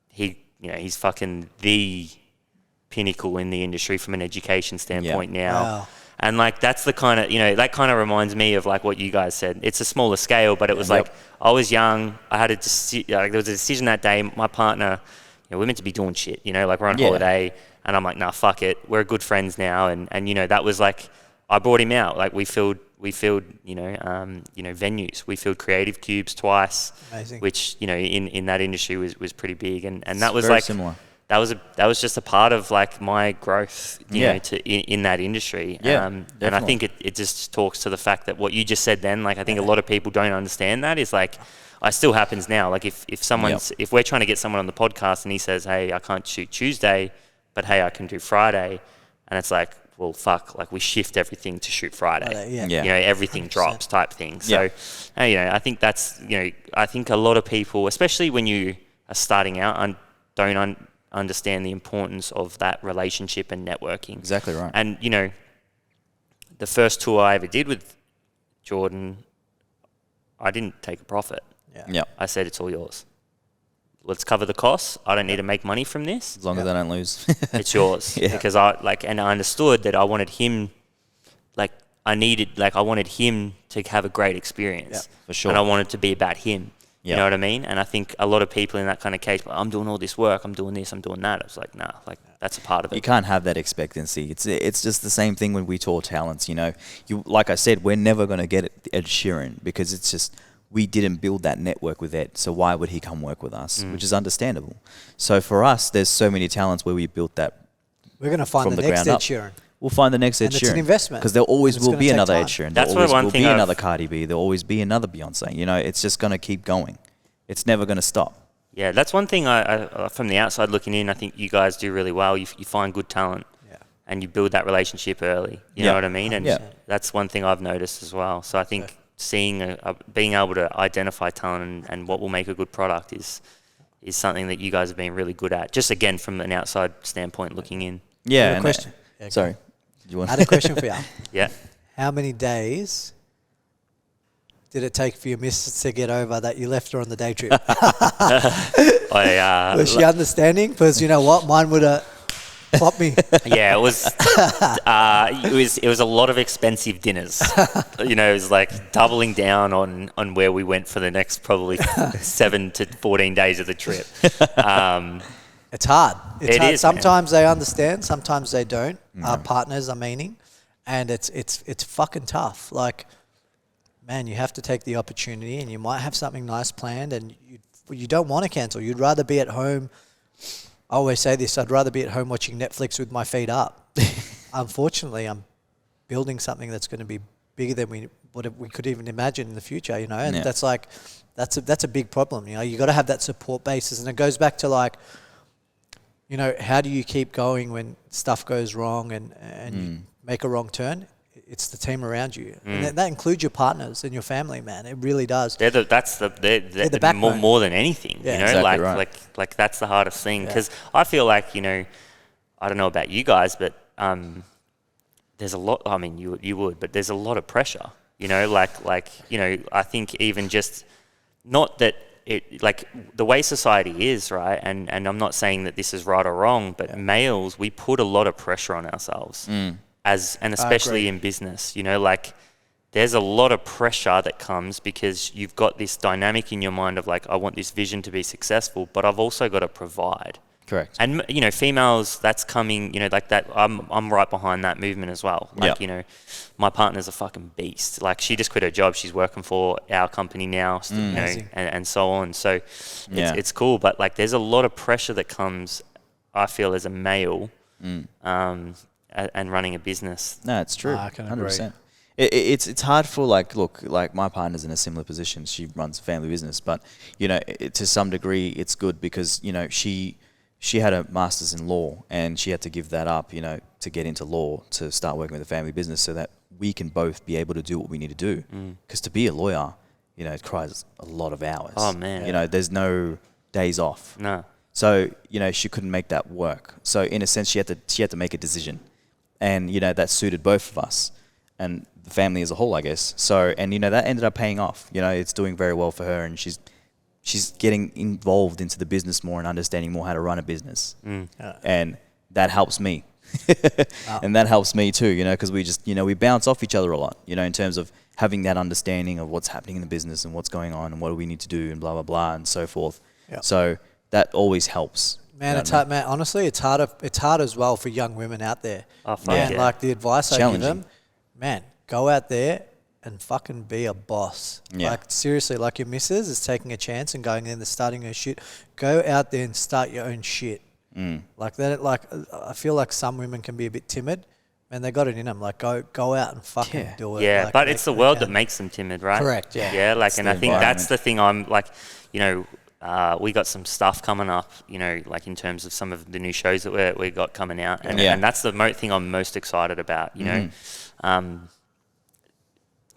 he's fucking the pinnacle in the industry from an education standpoint now. Wow. And, like, that's the kind of, you know, that kind of reminds me of, like, what you guys said. It's a smaller scale, but it was like, I was young. I had there was a decision that day. My partner, you know, we're meant to be doing shit, you know, like, we're on holiday. And I'm like, nah, fuck it. We're good friends now. And you know, that was like, I brought him out. Like, we filled, you know, venues. We filled Creative Cubes twice. Amazing. Which, you know, in that industry was pretty big. And that was like, similar. That was just a part of, like, my growth, you know, in that industry. And I think it just talks to the fact that what you just said then, like, I think a lot of people don't understand that is, like, it still happens now. Like, if someone's, if we're trying to get someone on the podcast and he says, hey, I can't shoot Tuesday, but hey, I can do Friday. And it's like, well, fuck, like we shift everything to shoot Friday. Yeah. Yeah. You know, everything 100%. drops type thing. So, you know, I think that's, you know, I think a lot of people, especially when you are starting out and don't understand the importance of that relationship and networking. Exactly right. And, you know, the first tour I ever did with Jordan, I didn't take a profit. Yeah. I said, it's all yours. Let's cover the costs. I don't need to make money from this. As long as I don't lose. It's yours. Yeah. Because I understood that I wanted him, I wanted him to have a great experience. Yeah, for sure. And I wanted it to be about him. Yeah. You know what I mean? And I think a lot of people in that kind of case, well, I'm doing all this work, I'm doing this, I'm doing that. I was like, nah, like that's a part of it. You can't have that expectancy. It's just the same thing when we tour talents, you know. Like I said, we're never going to get Ed Sheeran because it's just, we didn't build that network with Ed, so why would he come work with us? Which is understandable. So for us, there's so many talents where we built that. We're going to find from the the next ground Ed up. Sheeran. We'll find the next Ed And Sheeran. it's an investment. Because there always And it's will gonna be take another time. Ed Sheeran. That's There always one will thing be I've- another Cardi B. There'll always be another Beyonce. You know, it's just going to keep going. It's never going to stop. Yeah, that's one thing I from the outside looking in, I think you guys do really well. You find good talent. Yeah. And you build that relationship early. You know what I mean? And that's one thing I've noticed as well. So I think seeing being able to identify talent and what will make a good product is something that you guys have been really good at. Just again from an outside standpoint looking in. Yeah. I have a and question. Yeah, sorry. Do you want I had a question for you. Yeah. How many days did it take for your missus to get over that you left her on the day trip? Was she understanding? Because you know what, mine would have plopped me. Yeah, it was a lot of expensive dinners. You know, it was like doubling down on where we went for the next probably 7 to 14 days of the trip. It's hard. It's hard. Is, Sometimes they understand, sometimes they don't. Our partners are meaning, and it's fucking tough. Like, man, you have to take the opportunity, and you might have something nice planned, and you don't want to cancel. You'd rather be at home. I always say this, I'd rather be at home watching Netflix with my feet up. Unfortunately, I'm building something that's going to be bigger than we could even imagine in the future, you know, and that's a big problem. You know, you got to have that support basis, and it goes back to like, you know, how do you keep going when stuff goes wrong and you make a wrong turn? It's the team around you, and that includes your partners and your family. Man, it really does. They're the backbone. more than anything. Yeah. You know, Exactly right. like that's the hardest thing because I feel like, you know, I don't know about you guys, but there's a lot. I mean, you would, but there's a lot of pressure. You know, like you know, I think even just not that. It, like the way society is, right? And I'm not saying that this is right or wrong, but males, we put a lot of pressure on ourselves and especially in business, you know, like there's a lot of pressure that comes because you've got this dynamic in your mind of like, I want this vision to be successful, but I've also got to provide. Correct. And, you know, females, that's coming, you know, like that, I'm right behind that movement as well. Like, you know, my partner's a fucking beast. Like, she just quit her job. She's working for our company now, you know, and so on. So it's cool. But, like, there's a lot of pressure that comes, I feel, as a male and running a business. No, it's true. I can 100%. It's hard for like my partner's in a similar position. She runs a family business, but you know, to some degree, it's good because you know she had a master's in law and she had to give that up, you know, to get into law to start working with a family business so that we can both be able to do what we need to do. Because to be a lawyer, you know, it requires a lot of hours. Oh man, you know, there's no days off. No. So you know, she couldn't make that work. So in a sense, she had to make a decision, and you know that suited both of us and the family as a whole, I guess. So, and you know, that ended up paying off. You know, it's doing very well for her, and she's getting involved into the business more and understanding more how to run a business. And that helps me. And that helps me too, you know, because we just, you know, we bounce off each other a lot, you know, in terms of having that understanding of what's happening in the business and what's going on and what do we need to do and blah, blah, blah, and so forth. So that always helps. Man, it's hard, man. Honestly, it's hard as well for young women out there. Oh, fuck Man, yeah. like the advice I give Challenging. them, man, go out there and fucking be a boss. Yeah. Like seriously, like your missus is taking a chance and going in and starting her shit. Go out there and start your own shit. Like that. Like I feel like some women can be a bit timid, and they got it in them. Like go out and fucking do it. Yeah, like, but it's the world that makes them timid, right? Correct, yeah. Yeah, like, It's and the I think that's environment. the thing I'm like, you know, we got some stuff coming up, you know, like in terms of some of the new shows that we got coming out, and that's the thing I'm most excited about. You know,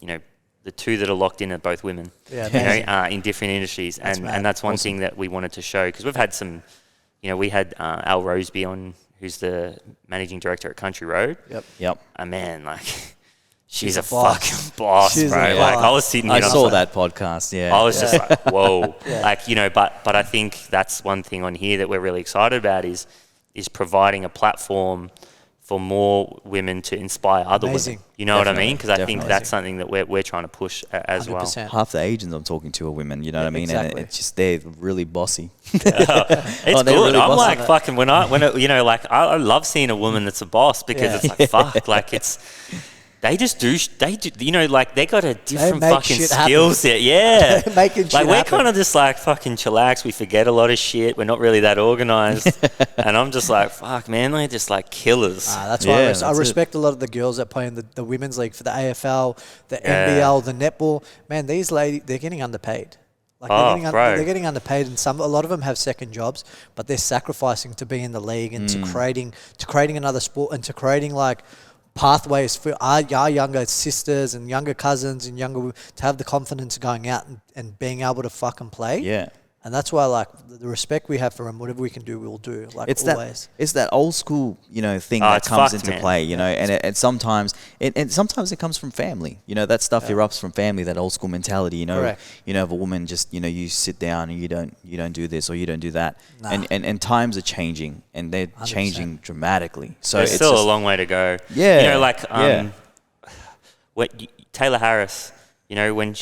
you know, the two that are locked in are both women. Yeah, you know, in different industries, and that's one thing that we wanted to show, because we've had some, you know, we had Al Roseby on, who's the managing director at Country Road. Yep. And man, like, she's a fucking boss, bro. Like, I was sitting here, I saw that podcast. Yeah, I was just like, whoa. Like, you know, but I think that's one thing on here that we're really excited about is providing a platform for more women to inspire other women. You know what I mean? Because I think that's something that we're trying to push as 100%. Well. Half the agents I'm talking to are women. You know what I mean? Exactly. And it's just they're really bossy. It's good. Really I'm like fucking when you know, like I love seeing a woman that's a boss, because it's like fuck, like they do, you know, like they got a different fucking skill set. Yeah. Making shit like we're happen. kind of just like fucking chillax. We forget a lot of shit. We're not really that organized. And I'm just like, fuck, man, they're just like killers. That's why I respect a lot of the girls that play in the women's league for the AFL, the NBL, the netball. Man, these ladies, they're getting underpaid. Like they're getting underpaid, and a lot of them have second jobs, but they're sacrificing to be in the league and to creating another sport, and to creating like pathways for our younger sisters and younger cousins and to have the confidence of going out and being able to fucking play. Yeah. And that's why, like, the respect we have for them, whatever we can do, we'll do. Like, it's always. It's that old school, you know, thing that comes into play, you know, and sometimes it comes from family, you know, that stuff erupts from family, that old school mentality, you know. Correct. You know, if a woman just, you know, you sit down and you don't do this or you don't do that, and times are changing, and they're 100%. Changing dramatically. So there's still a long way to go. Yeah. You know, like Taylor Harris, you know, when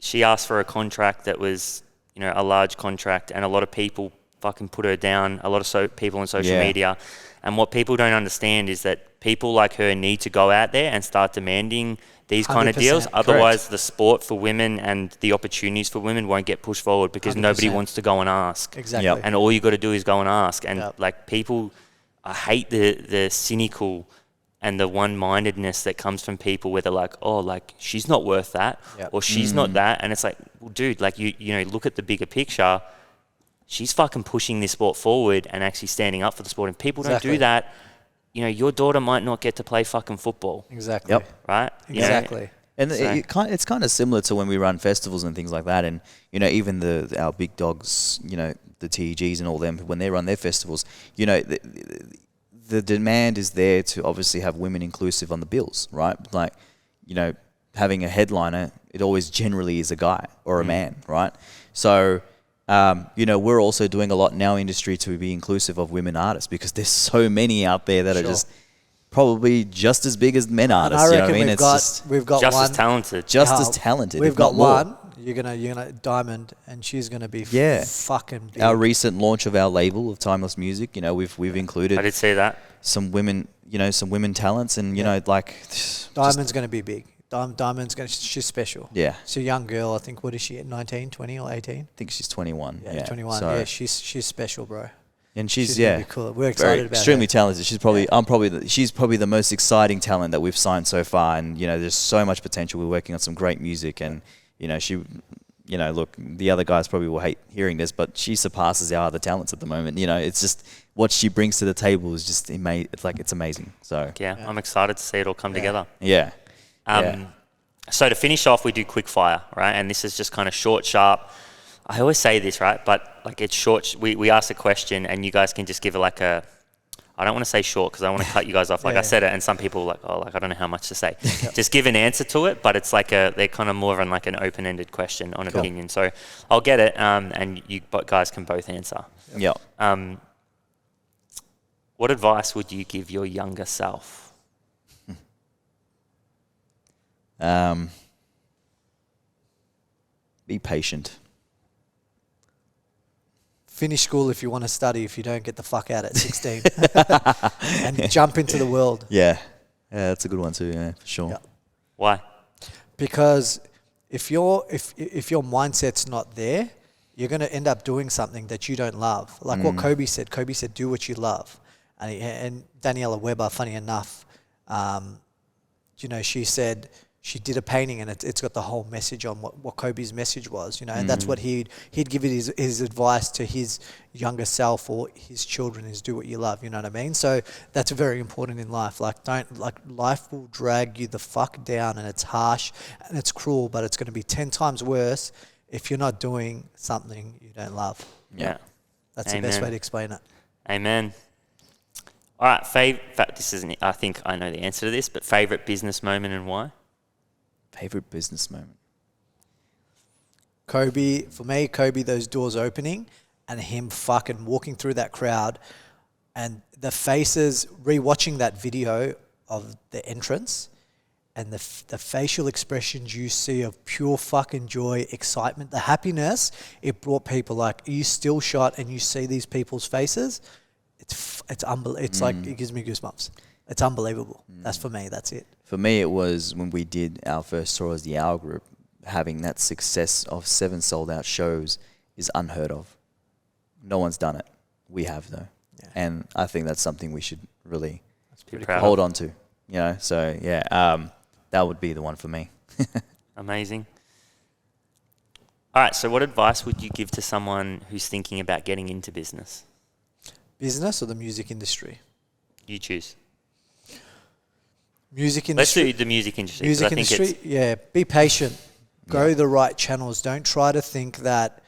she asked for a contract that was, you know, a large contract, and a lot of people fucking put her down, a lot of people on social media. And what people don't understand is that people like her need to go out there and start demanding these kind of deals. Otherwise, the sport for women and the opportunities for women won't get pushed forward, because 100%. Nobody wants to go and ask. Exactly. Yep. And all you got to do is go and ask. And like people, I hate the cynical and the one-mindedness that comes from people where they're like, oh, like, she's not worth that, or she's not that. And it's like, well, dude, like, you know, look at the bigger picture. She's fucking pushing this sport forward and actually standing up for the sport. And people don't do that. You know, your daughter might not get to play fucking football. Exactly. Yep. Right? Exactly. And it's kind of similar to when we run festivals and things like that. And, you know, even our big dogs, you know, the TEGs and all them, when they run their festivals, you know, the demand is there to obviously have women inclusive on the bills, right? Like, you know, having a headliner, it always generally is a guy or a man, right? So, you know, we're also doing a lot in our industry to be inclusive of women artists, because there's so many out there that are just probably just as big as men artists. And I you know reckon what I mean? we've got just one. as talented. Just as talented. We've if got not more. one. You're gonna Diamond, and she's gonna be fucking big. Our recent launch of our label of Timeless Music, you know, we've included. I did see that. Some women, you know, some women talents, and you know, like Diamond's gonna be big. She's special. Yeah. She's a young girl. I think, what is she, 19, 20 or 18? I think she's 21. Yeah, 21. So, yeah, she's special, bro. And she's gonna be cool. We're excited about extremely her. talented. She's probably she's probably the most exciting talent that we've signed so far, and you know, there's so much potential. We're working on some great music, and you know, you know, look, the other guys probably will hate hearing this, but she surpasses our other talents at the moment. You know, it's just what she brings to the table is just it's amazing. So yeah, I'm excited to see it all come together. Yeah. So to finish off, we do quick fire, right? And this is just kind of short, sharp. I always say this, right? But like, it's short. We ask a question, and you guys can just give it like a. I don't want to say short because I want to cut you guys off. Like I said it, and some people are like, oh, like I don't know how much to say. Just give an answer to it, but it's like they're kind of more of like an open-ended question on opinion. So I'll get it, and you guys can both answer. Yeah. What advice would you give your younger self? Be patient. Finish school if you want to study. If you don't, get the fuck out at 16 and jump into the world. Yeah, that's a good one too. Yeah, for sure. Yeah. Why? Because if your mindset's not there, you're going to end up doing something that you don't love. Like what Kobe said. Kobe said, "Do what you love." And Daniela Weber, funny enough, you know, she said, she did a painting and it's got the whole message on what Kobe's message was, you know, and that's what he'd give it his advice to his younger self or his children is do what you love, you know what I mean? So that's very important in life. Like life will drag you the fuck down and it's harsh and it's cruel, but it's going to be 10 times worse if you're not doing something you don't love. Yeah. That's the best way to explain it. Amen. All right, this isn't. I think I know the answer to this, but favorite business moment and why? Favorite business moment. Kobe, for me, those doors opening and him fucking walking through that crowd and the faces, rewatching that video of the entrance and the facial expressions you see of pure fucking joy, excitement, the happiness it brought people. Like, you still shot and you see these people's faces. It's unbelievable. It's like, it gives me goosebumps. It's unbelievable. That's for me. That's it. For me, it was when we did our first tour as the Hour Group. Having that success of 7 sold-out shows is unheard of. No one's done it. We have, though. Yeah. And I think that's something we should really hold on to. You know, so, yeah, that would be the one for me. Amazing. All right, so what advice would you give to someone who's thinking about getting into business? Business or the music industry? You choose. Music industry. Let's do the music industry. Music industry, yeah. Be patient. Go the right channels. Don't try to think that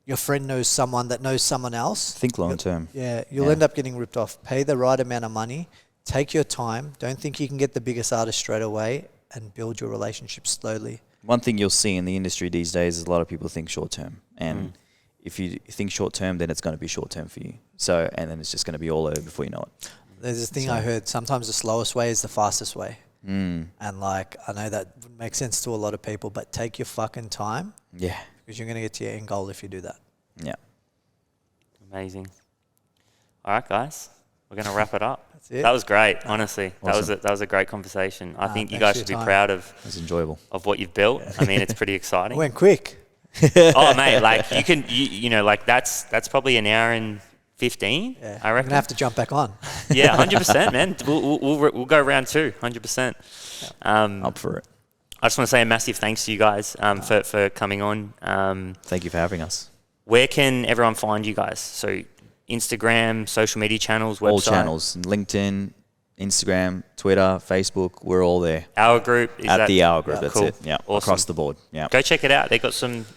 your friend knows someone that knows someone else. Think long term. You'll end up getting ripped off. Pay the right amount of money. Take your time. Don't think you can get the biggest artist straight away and build your relationship slowly. One thing you'll see in the industry these days is a lot of people think short term. And if you think short term, then it's going to be short term for you. So, and then it's just going to be all over before you know it. There's this thing I heard, sometimes the slowest way is the fastest way. And like, I know that would make sense to a lot of people, but take your fucking time. Yeah. Because you're going to get to your end goal if you do that. Yeah. Amazing. All right, guys. We're going to wrap it up. That's it. That was great, honestly. Awesome. That was a great conversation. I think you guys should be proud of It was enjoyable. of what you've built. I mean, it's pretty exciting. It went quick. Oh, mate, like you know, like that's probably an hour and 15. Yeah. I reckon. I'm going to have to jump back on. Yeah, 100%, man. We'll go round 2, 100%. Up for it. I just want to say a massive thanks to you guys for coming on. Thank you for having us. Where can everyone find you guys? So Instagram, social media channels, website? All channels. LinkedIn, Instagram, Twitter, Facebook. We're all there. Our Group. At the Hour Group. That's cool. it. Yeah. Awesome. Across the board. Yeah. Go check it out. They've got some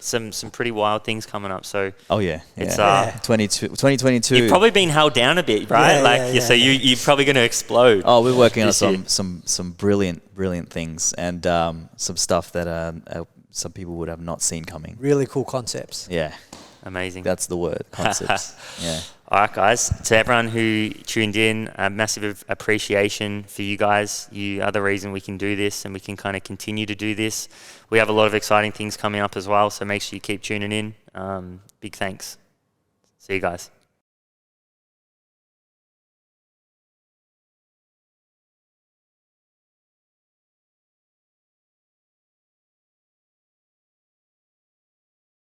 pretty wild things coming up. So Oh, yeah. It's 2022. You've probably been held down a bit, right? So you're probably going to explode. Oh, we're working on some brilliant things and some stuff that some people would have not seen coming. Really cool concepts. Yeah. Amazing. That's the word. Concepts. Yeah. All right, guys. To everyone who tuned in, a massive appreciation for you guys. You are the reason we can do this and we can kind of continue to do this. We have a lot of exciting things coming up as well, so make sure you keep tuning in. Big thanks. See you guys.